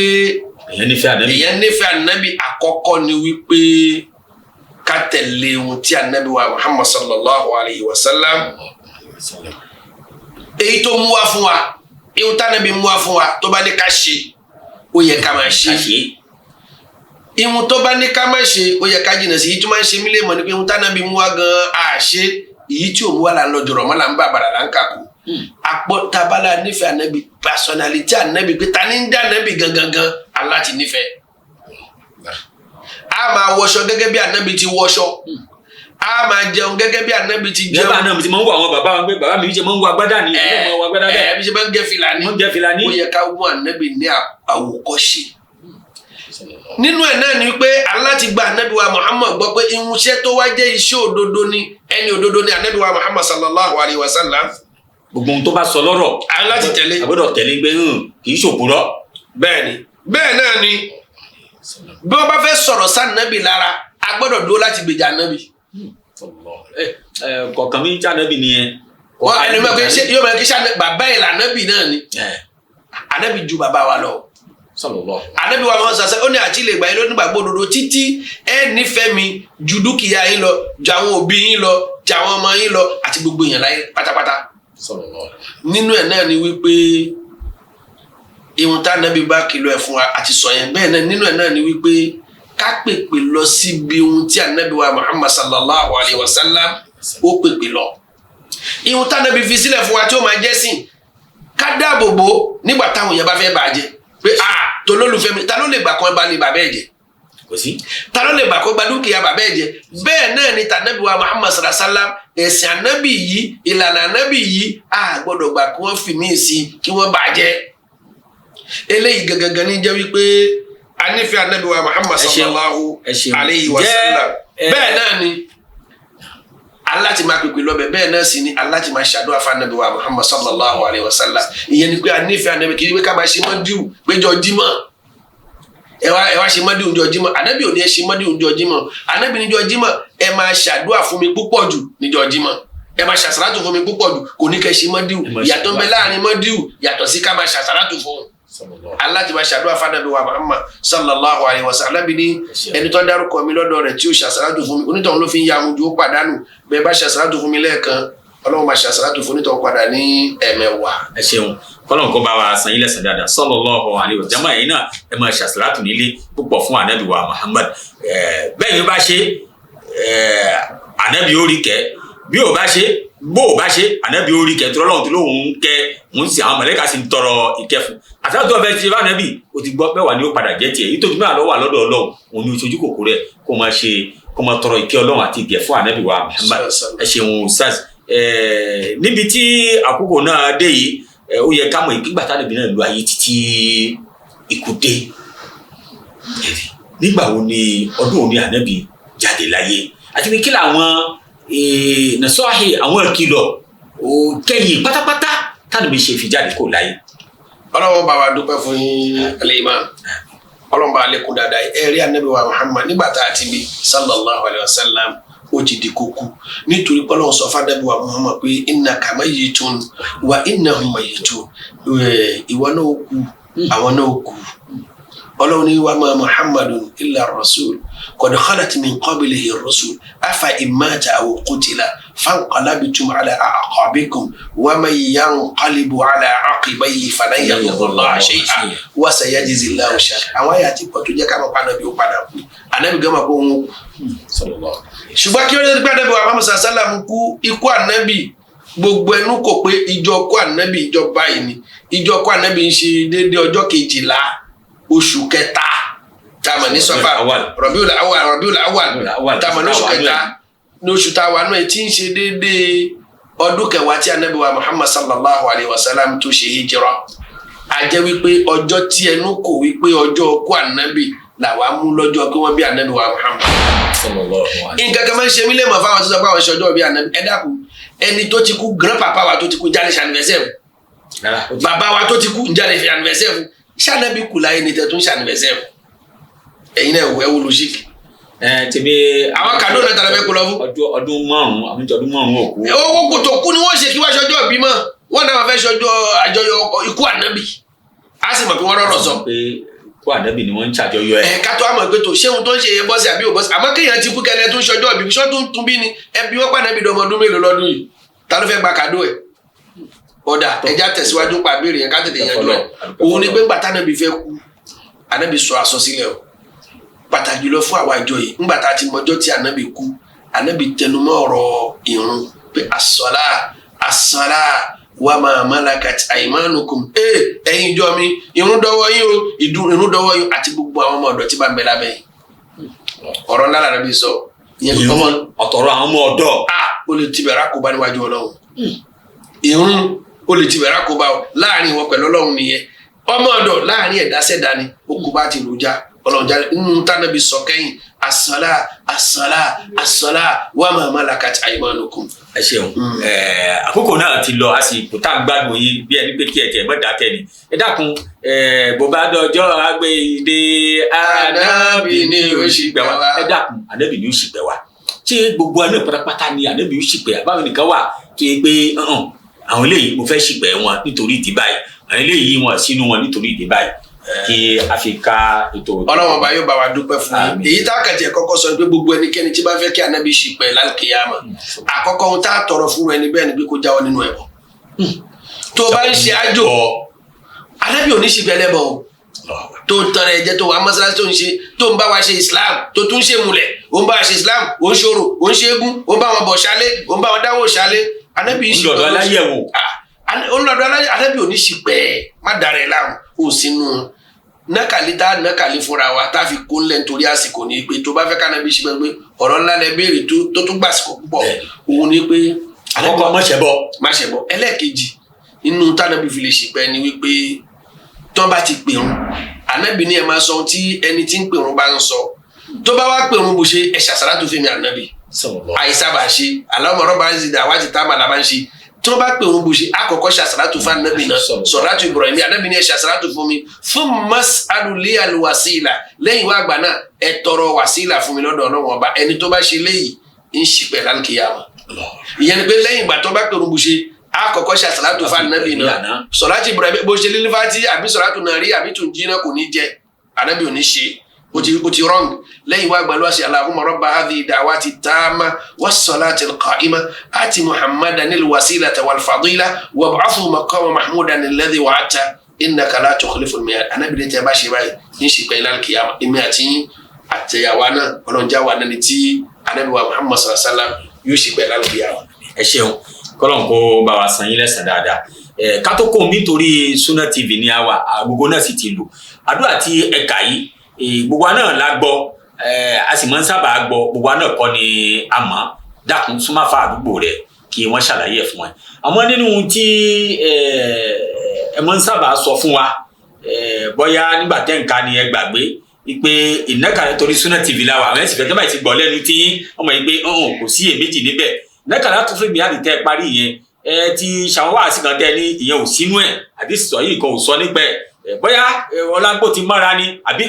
èyàn nífẹ̀ẹ́ ànábì àkọ́kọ́ ni wípé ká tẹ̀lé ohun tí ànábì wa Muhammad sallallahu alayhi wa sallam èyí tó mú wá fún wa ihun tánàbí mú wá fún wa tó bá ní ká ṣe ó yẹ ká máa ṣe ihun tó bá ní ká máa ṣe ó yẹ ká jìnnà sí èyí tó máa ń ṣe mí lè mọ̀ ní pé ihun tánàbí mú wá gan àṣe èyí tí ò mú wá là ń lọ jọ̀rọ̀ mọ́ là ń bá àbàrà là ń kàkú àpọ̀ tabala nífẹ̀ẹ́ ànábì personality ànábì pé ta ní ń dá ànábì gangan aláti nífẹ̀ẹ́ a máa wọṣọ gẹ́gẹ́ bí ànábì ti wọṣọ a máa jẹun gẹ́gẹ́ bí ànábì ti jẹun. gẹ́gẹ́ náà ti máa ń wọ àwọn bàbá wa pé bàbá mi ṣe máa ń wọ agbádá ni ẹ̀ máa wọ agbádá bẹ́ẹ̀. bí ṣe máa ń gẹ fìlà ní. ó yẹ ká wọ ànábì ní àwòkọ́ṣe. nínú ẹ̀ náà ni pé aláti gba ànábì wa Muhammad gbọ́ pé irunṣẹ́ tó wá jẹ́ iṣẹ́ òdodo ni ẹni òdodo ni ànábì wa Muhammad sallallahu alayhi wa sallam. gbogbo ohun tó bá sọ lọ́rọ̀ aláti tẹ̀lé. àgbọ́dọ̀ tẹ̀lé gbé kì í ṣòpùrọ́. bẹ́ẹ̀ni bẹ́ẹ̀ náà ni bí wọ́n bá fẹ́ sọ̀rọ̀ sáà nábì lára a gbọ́dọ̀ dúró láti gbèjà nábì. kọ̀ọ̀kan mi já nábì nìyẹn. wọ́n ẹni mọ̀ pé yóò mọ̀ kí sá bàbá yìí là nábì náà ni ànábì ju bàbá wa lọ. ànábì wa wọn sàṣẹ ó ní àti ilé ìgbà yín ló nígbà gbódòdó títí ẹ nífẹ̀ẹ́ mi ju dúkìá yín lọ ju àwọn òbí yín lọ ju àwọn ọmọ yín lọ àti gbogbo èèyàn láyé pátápátá. nínú ẹ̀ náà ni wípé ihun tá ànábì bá kìlọ̀ ẹ̀ fún wa àti sọ yẹn bẹ́ẹ̀ náà nínú ẹ̀ náà ni wípé ká pèpè lọ síbi ohun tí ànábì wa Muhammad sallallahu alayhi wa sallam ó pèpè lọ. ihun tá ànábì fi sílẹ̀ fún wa tí ó máa jẹ́ sìn ká dáàbò bò nígbà táwọn èèyàn bá fẹ́ bàjẹ́ pé tó lólùfẹ́ mi ta ló lè gbà kan bá lè bàbá ẹ̀ jẹ́ kò sí. ta ló lè gbà kó gba dúkìá bàbá ẹ̀ jẹ́ bẹ́ẹ̀ náà ni tànábì wa Muhammad sallallahu alayhi wa sallam ẹ̀sìn ànábì yìí ìlànà ànábì yìí a gbọ́dọ̀ gbà kí wọ́n fi mí sí kí wọ́n bàjẹ́ eléyìí gangan ní jẹ́ wípé anífẹ́ ànábì wa Muhammad sallallahu alayhi wa sallam bẹ́ẹ̀ náà ni aláti máa pèpè lọ́bẹ̀ bẹ́ẹ̀ náà sì ni aláti máa ṣàdúrà fún ànábì wa Muhammad sallallahu alayhi wa sallam ìyẹn ni pé anífẹ́ ànábì kì í pé ká máa ṣe mọ́díù péjọ jímọ̀ ẹ wá ṣe mọ́díù níjọ́ jímọ̀ ànábì ò ní ẹ ṣe mọ́díù níjọ́ jímọ̀ ànábì níjọ́ jímọ̀ ẹ máa ṣàdúrà fún mi púpọ̀ jù níjọ́ jímọ̀ ẹ máa ṣàṣàlátù fún mi púpọ̀ jù kò ní kẹ́ ṣe mọ́díù ìyàtọ̀ ń bẹ láàrin mọ́díù yàtọ̀ sí ká máa ṣàṣàlátù fún aláti máa ṣàdúrà fánàbí wa Muhammad sallallahu alayhi wa sallam ní ẹni tó dárúkọ mi lọ́dọ̀ rẹ̀ tí ó ṣàṣàlátù fún mi onítọ̀hún ló fi ń ya ohun ju ó pàdánù bẹ́ẹ̀ bá ṣàṣàlátù fún mi lẹ́ẹ̀kan Ọlọ́run máa ṣàṣàlátù fún onítọ̀hún padà ní ẹ̀mẹ́wàá. ẹ ṣeun kọ́lọ́n kó bá wa san yín lẹ́san dáadáa sallallahu alayhi wa sallam yìí náà ẹ máa ṣàṣàlátù nílé púpọ̀ fún ànábì wa Muhammad bẹ́ẹ̀ ni bá ṣe ànábì ó rí kẹ́ bí ò bá ṣe bó o bá ṣe ànábì orí kẹtù Ọlọ́run tó lóun ń kẹ òun sì àwọn mọ̀lẹ́kà sì ń tọrọ ìkẹ́ fún àtàwọn tó ọbẹ̀ ti bá ànábì o ti gbọ́ mẹ́wàá ni ó padà jẹ́ tiẹ̀ èyí tó ti máa lọ́wọ́ àlọ́dọ̀ Ọlọ́run òun ni oṣooju kòkó rẹ̀ kó máa tọrọ ìkẹ́ Ọlọ́run àti ìgẹ̀ fún ànábì wa Muhammad ẹ ṣeun sars níbi tí àkókò náà dé yìí ó yẹ ká mọ̀ ìgbà tánàbì náà lu ayé títí ikú dé nígbà wo ni ọdún òní ànábì jáde láyé àti pé kí làwọn nasọ́ọ̀hì àwọn ìkìlọ̀ kẹ́yìn pátápátá tánàbí ṣe fi jáde kó láyé. Ọlọ́run bá wa dúpẹ́ fún al-imam Ọlọ́run bá lékún dáadáa ẹ̀rí ànábì wa Muhammad nígbà tá a ti bí sallallahu alayhi wa sallam ó ti di kókó nítorí pé Ọlọ́run sọ fún ànábì wa Muhammad pé innaka mayyitun wa innahum mayyitun ìwọ náà kú àwọn náà kú Ọlọ́run ní wa ma Muhammadun illa rasul qad khalat min qablihi ar-rusul afa in mata aw qutila fanqalabtum ala a'qabikum wa man yanqalibu ala aqibayhi falan yadurra Allaha shay'an wa sayajzi Allahu shakirin. àwọn àyà tí pọ̀ tó jẹ́ ká mọ̀ pa Ànábì ó padà kú Ànábì gan mọ̀ pé òun ṣùgbọ́n kí ó lè gbé Ànábì wa Muhammad sallallahu alaihi wasallam kú ikú Ànábì gbogbo ẹnu kò pé ìjọ kú Ànábì ìjọ báyìí ni ìjọ kú Ànábì ń ṣe déédéé ọjọ́ 12 oṣù kẹta tàmà ní sọfà Rabiul Awwal tàmà ní oṣù kẹta ní oṣù táwa náà tí ń ṣe déédéé ọdún kẹwàá tí Ànábì wa Muhammad sallallahu alayhi wa sallam tó ṣe hijira a jẹ́ wípé ọjọ́ tí ẹnu kò wípé ọjọ́ kú Ànábì làwa mú lọ́jọ́ pé wọ́n bí Ànábì wa Muhammad nǹkan kan máa ń ṣe mí lẹ́mọ̀ fáwọn tó sọ pé àwọn ṣọjọ́ bí Ànábì ẹ dákun ẹni tó ti kú grand papa wa tó ti kú jálè ṣe anniversaire bàbá wa tó ti kú jálè ṣe anniversaire ṣànàbí kù láyé ní tẹ̀tún ṣànìfẹ̀sẹ̀ ẹ̀yin náà ẹ̀wọ̀ ló ṣìkì. tẹ̀bí àwọn kàdó náà tàbí kú lọ fún. ọdún márùn-ún àwọn ìjọ ọdún márùn-ún òkú. owó kò tó kú ni wọ́n ṣe kí wọ́n ṣọjọ́ ìbímọ wọ́n náà fẹ́ ṣọjọ́ àjọyọ̀ ikú ànábì á sì mọ̀ pé wọ́n rọ̀rọ̀ sọ. pé ikú ànábì ni wọ́n ń ṣàjọyọ̀ ẹ̀. ká tó àmọ̀ pé tó ṣéun tó ń ṣe bọ́sì àbí òbọ́sì àmọ́ kéèyàn ti kú kẹ́lẹ́ tó ń ṣọjọ́ ìbí ṣọ́ tó ń tún bí ni ẹbí wọ́n pàdánù ìdọ̀mọdún mélòó lọ́dún yìí ta ló fẹ́ gba kàdó ẹ̀ ọ̀dà ẹja tẹ̀síwájú pa béèrè yẹn ká tètè yanjú ẹ̀ òun ni pé ńgbà tánábì fẹ́ kú ànábì sọ àsọsílẹ̀ o pàtàkì jùlọ fún àwa ìjọ yìí ńgbà tá a ti mọjọ́ tí ànábì kú ànábì tẹnumọ́ ọ̀rọ̀ ìrun pé as-sala wa ma malakat aymanukum ẹ̀yin ìjọ mi ìrun dọ́wọ́ yín o ìrun dọ́wọ́ yín àti gbogbo àwọn ọmọ ọ̀dọ́ tí bá ń bẹ lábẹ́ yìí ọ̀rọ̀ ńlá làrábì sọ ọ̀tọ̀rọ̀ àwọn ọmọ ọ̀dọ́ ó lè tibẹ̀rẹ̀ àkóbá níwájú Ọlọ́run ìrun ó lè tibẹ̀rẹ̀ àkóbá láàrin wọn pẹ̀lú Ọlọ́run nìyẹn ọmọ ọ̀dọ̀ láàrin ẹ̀dá sẹ́dá ni ó kú bá ti lù já Ọlọ́run jáde nínú tánàbí sọ kẹ́yìn as-sala wa ma malakat aymanukum. ẹ ṣeun àkókò náà ti lọ a sì kò tá a gbádùn yìí bí ẹni pé kí ẹ tẹ mọ dákẹ́ ni ẹ dákun bó bá dọjọ́ agbèdè ànábì ni ó sì gbẹ wá ẹ dákun ànábì ni ó sì gbẹ wá ṣé gbogbo àná pátápátá ni ànábì ó sì gbẹ àbáwọn nìkan wà tó yẹ pé àwọn eléyìí mo fẹ́ sì gbẹ wọn nítorí ìdí báyìí àwọn eléyìí wọn sínú wọn nítorí ìdí báyìí kí a fi ka ètò. Ọlọ́run bá yóò bá wa dúpẹ́ fún yín èyí tá a kàn tiẹ̀ kọ́kọ́ sọ pé gbogbo ẹnikẹ́ni tí bá fẹ́ kí ànábì sì pẹ́ lálùkìyàmà àkọ́kọ́ ohun tá a tọrọ fún ẹni bẹ́ẹ̀ ni pé kó jáwọ́ nínú ẹbọ tó o bá ń ṣe àjò ànábì ò ní sì bẹ́ẹ̀ lẹ́bọ̀ o tó tọrọ ẹ̀jẹ̀ tó wà mọ́sálásí tó ń ṣe tó ń bá wa ṣe Islam tó tún ṣe múlẹ̀ ó ń bá wa ṣe Islam ó ń ṣòro ó ń ṣe égún ó ń bá wọn bọ̀ ṣálé ó ń bá wọn dáwọ́ ṣálé ànábì sì lọ́dọ̀ aláyẹ̀wò ànábì ò ní sì pẹ́ má darẹ̀ láàmú ó sínú nákàlí fúnra wa tá a fi kó lẹ́ nítorí àsìkò ní pé tó bá fẹ́ kánábì ṣe pé ọ̀rọ̀ ńlá lẹ béèrè tó tún gbàsìkò púpọ̀ òun ni pé àkọ́kọ́ má ṣe bọ́ ẹlẹ́ẹ̀kejì inú tánábì fi lè ṣe pẹ́ ni wípé tó bá ti pèrún ànábì ní ẹ máa sọ tí ẹni tí ń pèrún bá ń sọ tó bá wá pèrún bó ṣe ẹ ṣàṣàlátù fèmí ànábì àìsábà ṣe Allahumma rabba zidna wa ti tábà làbá ń ṣe tí wọ́n bá pè wọ́n bó ṣe àkọ́kọ́ ṣàṣàlátù fún ànábì náà sọ̀látù Ibrahim ànábì ní ẹ ṣàṣàlátù fún mi fún mas'aluli alwasila lẹ́yìn wá àgbà náà ẹ tọrọ wàsílà fún mi lọ́dọ̀ Ọlọ́run ọba ẹni tó bá ṣe léyìí ń ṣìpẹ̀ lálùkìyàmà ìyẹn ni pé lẹ́yìn ìgbà tó bá pè wọ́n bó ṣe àkọ́kọ́ ṣàṣàlátù fún ànábì náà sọ̀látù Ibrahim bó ṣe lílí fati àbí sọ̀látù nàrí àbí tùǹjì náà kò ní jẹ ànábì ò ní ṣe o ti wrong lẹ́yìn wá gbàlúwà sí Allahumma rabba hadhihi da'wati tamma was-salati al-qa'ima ati Muhammadan al-wasilata wal-fadila wab'athu maqama mahmudan alladhi wa'adta innaka la tukhlifu al-mi'ad anábìlẹ̀ tẹ́ bá ṣe báyìí ní ṣe pẹ̀lú al-qiyama èmi àti àtẹ̀yàwó náà ọlọ́njà wà náà ní tí anábìwá Muhammad sallallahu alaihi wasallam yóò ṣe pẹ̀lú al-qiyama. ẹ ṣeun kọ́lọ́n kó bá wa san yín lẹ́san dáadáa kátókò nítorí Sunna TV ní àwa gbogbo náà sì ti lò àdúrà tí ẹ̀ka yìí gbogbo náà la gbọ́ a sì máa ń sábà gbọ́ gbogbo náà kọ́ ni a mọ̀ dákun súnmọ́ fa àdúgbò rẹ̀ kí wọ́n ṣàlàyé ẹ̀ fún ẹ àmọ́ nínú tí ẹ máa ń sábà sọ fún wa bóyá nígbà tẹ́ nǹkan ni ẹ gbàgbé pé ìnákàlẹ̀ torí Sunna TV la wà àwọn ẹ̀sìn fẹ́ tó báyìí ti gbọ́ lẹ́nu tí ọmọ yìí pé kò sí èméjì níbẹ̀ ìnákàlẹ̀ tó fún mi láti tẹ́ parí yẹn ti ṣàwọn wáàsí kan tẹ́ ní ìyẹn ò sínú ẹ̀ àdìsí sọ yìí kan ò sọ nípa ẹ̀ bóyá ọlágbó ti mọ́ra ni àbí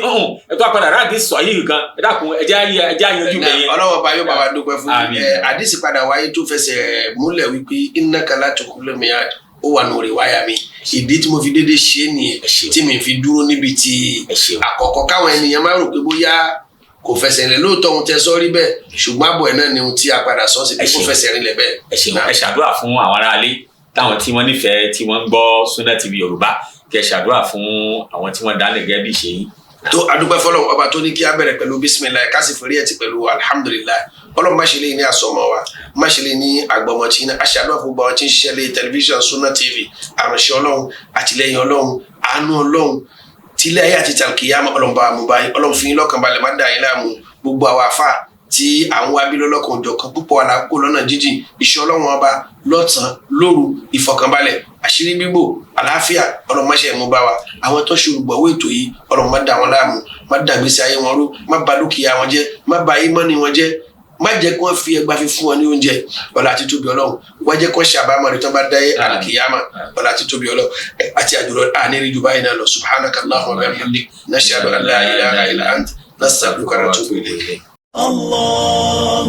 ẹ̀tọ́ àpàdà ráàdì sọ yìí kan ẹ dákun ẹjẹ́ àyànjú bẹ̀yẹn. ọlọ́wọ́ bá yóò bá wa dúpẹ́ fún mi àdìsí padà wáyé tó fẹsẹ̀ múlẹ̀ wípé innaka la tukhlifu al-mi'ad ó wà lórí wáyà mi ìdí tí mo fi dédé ṣe é nìyẹn tí mi fi dúró níbi tí àkọ́kọ́ káwọn ènìyàn máa rò pé bóyá kò fẹsẹ̀ rìn lóòótọ́ ohun tẹ sọ rí bẹ́ẹ̀ ṣùgbọ́n àbọ̀ ẹ̀ náà ni ohun tí a padà sọ sí pé kò fẹsẹ̀ rìn lẹ̀ bẹ́ẹ̀. ẹ ṣàdúrà fún àwọn aráalé táwọn tí wọ́n nífẹ̀ẹ́ tí wọ́n ń gbọ́ Sunna TV Yorùbá kẹ́ ṣàdúrà fún àwọn tí wọ́n dálẹ̀ gẹ́gẹ́ bí ṣe yín. tó adúpẹ́ fọlọ́ ọba tó ní kí á bẹ̀rẹ̀ pẹ̀lú bisimilayi ká sì fẹ́rí ẹ̀ ti pẹ̀lú alhamdulilayi ọlọ́run má ṣe lè ní àsọmọ wa má ṣe lè ní àgbọ̀mọ̀tì iná aṣáájú àfọwọ́ àwọn tí ń ṣiṣẹ́ lé tẹlifíṣàn Sunna TV àránṣẹ́ ọlọ́run àtìlẹ́yìn ọlọ́run àánú ọlọ́run tílé ayé àti tàlùkìyàmọ́ ọlọ́run bá mú báyìí ọlọ́run fi yín lọ́kàn balẹ̀ má dà yín láàmú gbogbo àwọn àfà tí àwọn abilọ́lọ́kan òjọ̀kan púpọ̀ alákó lọ́nà jíjìn iṣẹ́ ọlọ́run ọba lọ́sàn-án lóru ìfọ̀kànbalẹ̀ àṣírí bíbò àlàáfíà ọlọ́run má ṣe mú bá wa àwọn tó ṣe olùgbọ̀wọ́ ètò yìí ọlọ́run má dà wọn láàmú má dà gbèsè ayé wọn rú má bà dúkìá wọn jẹ́ má bà ìmánì wọn jẹ́ má jẹ́ kí wọ́n fi ẹgbà fi fún wọn ní oúnjẹ ọlá àti tóbi ọlọ́run wá jẹ́ kó ṣàbámọ̀ rẹ̀ tó bá dá àlùkìyàmà ọlá àti tóbi ọlọ́run àti àjùlọ àníri jù báyìí náà lọ subhanaka allahumma wa bihamdik nashhadu an la ilaha illa anta nastaghfiruka wa natubu ilayk. الله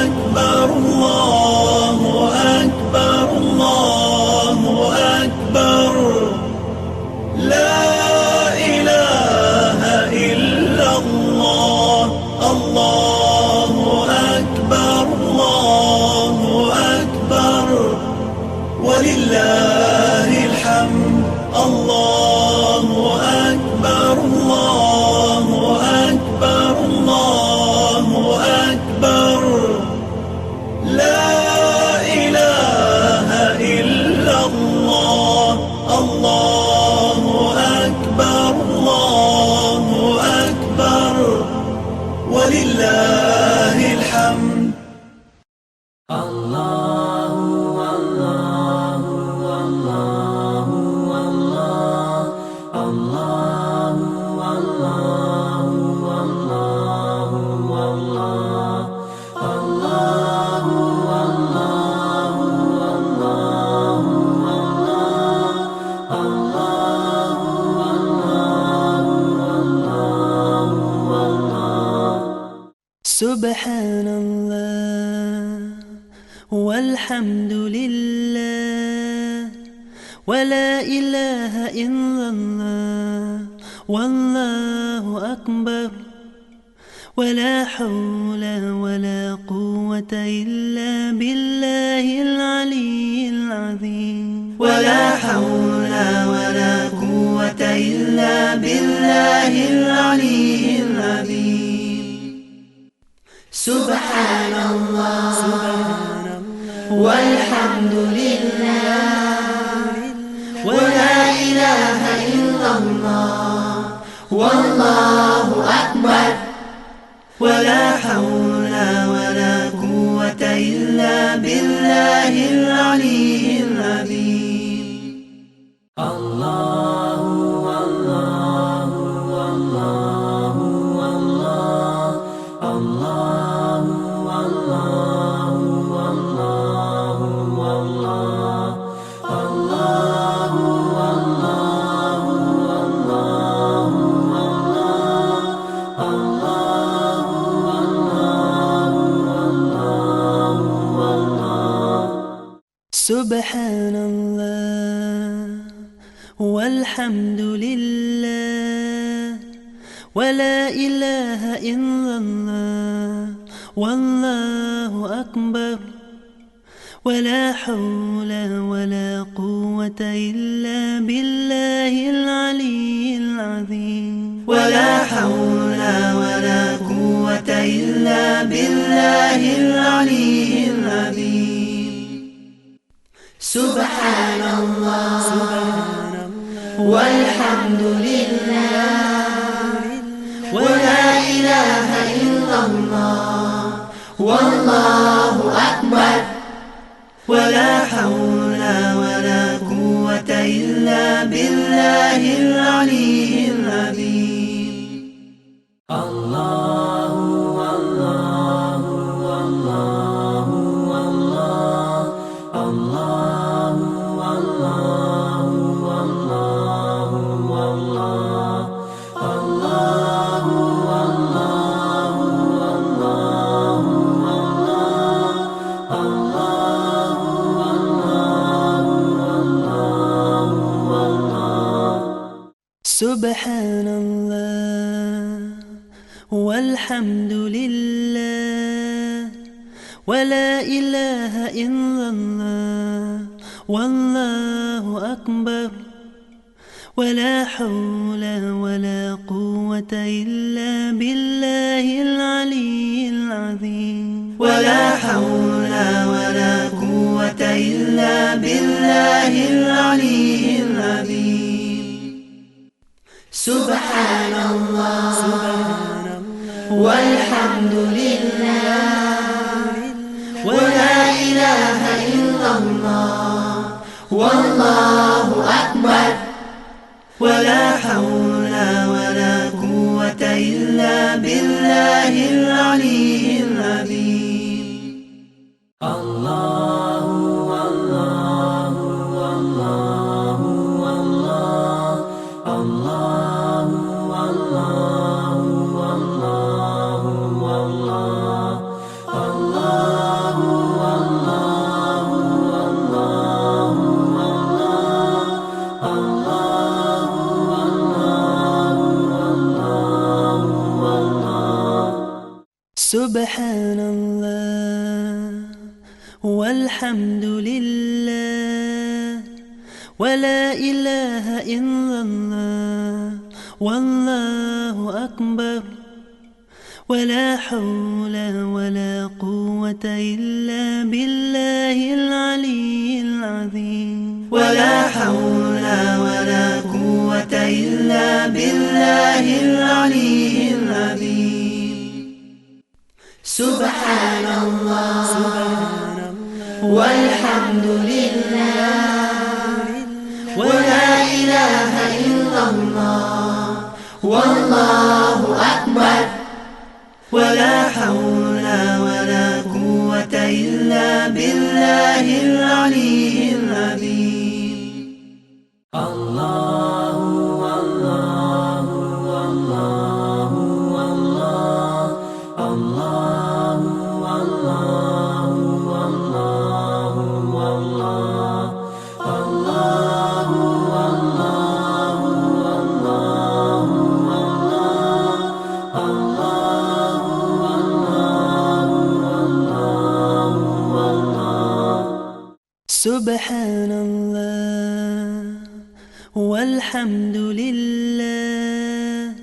أكبر الله أكبر الله أكبر لا إله إلا الله الله أكبر الله أكبر ولله الحمد. الله أكبر الله أكبر الله أكبر. لا إله إلا الله. الله أكبر الله أكبر ولله الحمد. سبحان الله والحمد لله ولا إله إلا الله والله أكبر ولا حول ولا قوة إلا بالله العلي العظيم. ولا حول ولا قوة إلا بالله العلي العظيم. سبحان الله والحمد لله ولا إله إلا الله والله أكبر ولا حول ولا قوة إلا بالله العلي العظيم. الله الله الله الله الله الله الله الله الله الله سبحان الله والحمد لله ولا إله إلا الله والله أكبر ولا حول ولا قوة إلا بالله العلي العظيم. ولا حول ولا قوة إلا بالله العلي العظيم. سبحان الله والحمد لله ولا إله إلا الله والله أكبر ولا حول ولا قوة إلا بالله العلي العظيم. الله الله الله الله الله الله الله الله الله سبحان الله والحمد لله ولا إله إلا الله والله أكبر ولا حول ولا قوة إلا بالله العلي العظيم. ولا حول ولا قوة إلا بالله العلي العظيم. سبحان الله والحمد لله ولا إله إلا الله والله أكبر ولا حول ولا قوة إلا بالله العلي العظيم. الله الله الله الله الله الله الله الله الله الله سبحان الله والحمد لله ولا إله إلا الله والله أكبر ولا حول ولا قوة إلا بالله العلي العظيم ولا حول ولا قوة إلا بالله العلي العظيم سبحان الله والحمد لله ولا إله إلا الله والله أكبر ولا حول ولا قوة إلا بالله العلي العظيم الله الله الله الله الله الله سبحان الله والحمد لله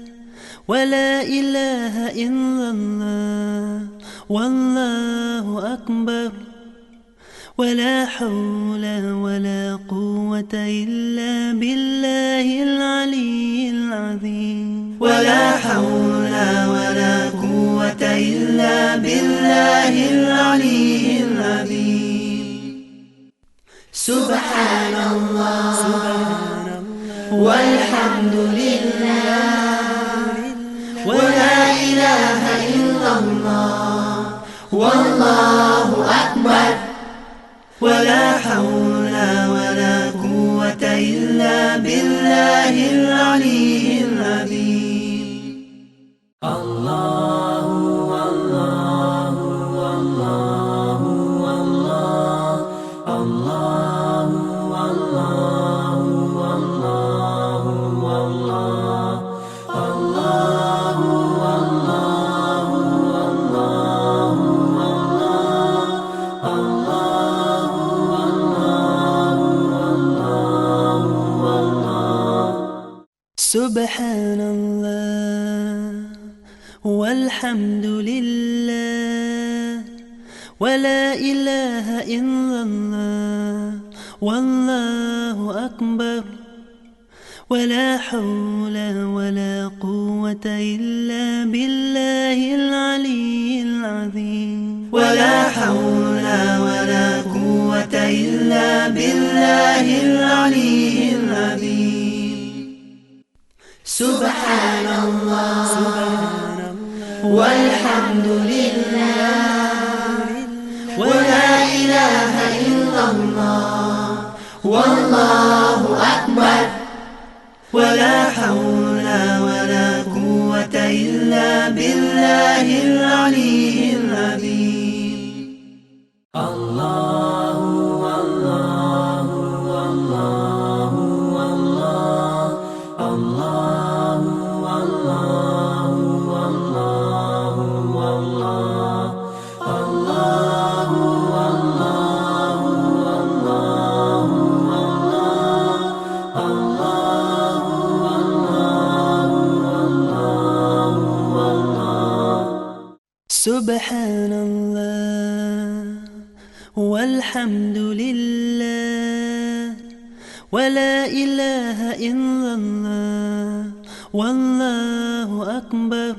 ولا إله إلا الله والله أكبر ولا حول ولا قوة إلا بالله العلي العظيم ولا حول ولا قوة إلا بالله العلي العظيم سبحان الله والحمد لله ولا إله إلا الله والله أكبر ولا حول ولا قوة إلا بالله العلي العظيم الله الله الله الله الله الله الله الله الله الله سبحان الله والحمد لله ولا إله إلا الله والله أكبر ولا حول ولا قوة إلا بالله العلي العظيم ولا حول ولا قوة إلا بالله العلي العظيم سبحان الله والحمد لله ولا إله إلا الله والله أكبر ولا حول ولا قوة إلا بالله العلي العظيم الله الله الله الله الله الله الله الله الله الله سبحان الله والحمد لله ولا إله إلا الله والله أكبر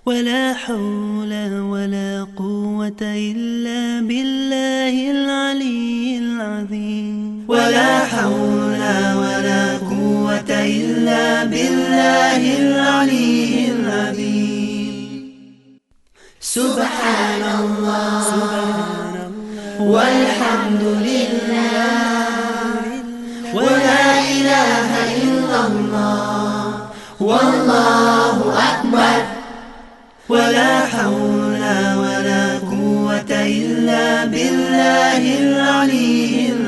ولا حول ولا قوة إلا بالله العلي العظيم ولا حول ولا قوة إلا بالله العلي العظيم سبحان الله والحمد لله ولا إله إلا الله والله أكبر ولا حول ولا قوة إلا بالله العلي العظيم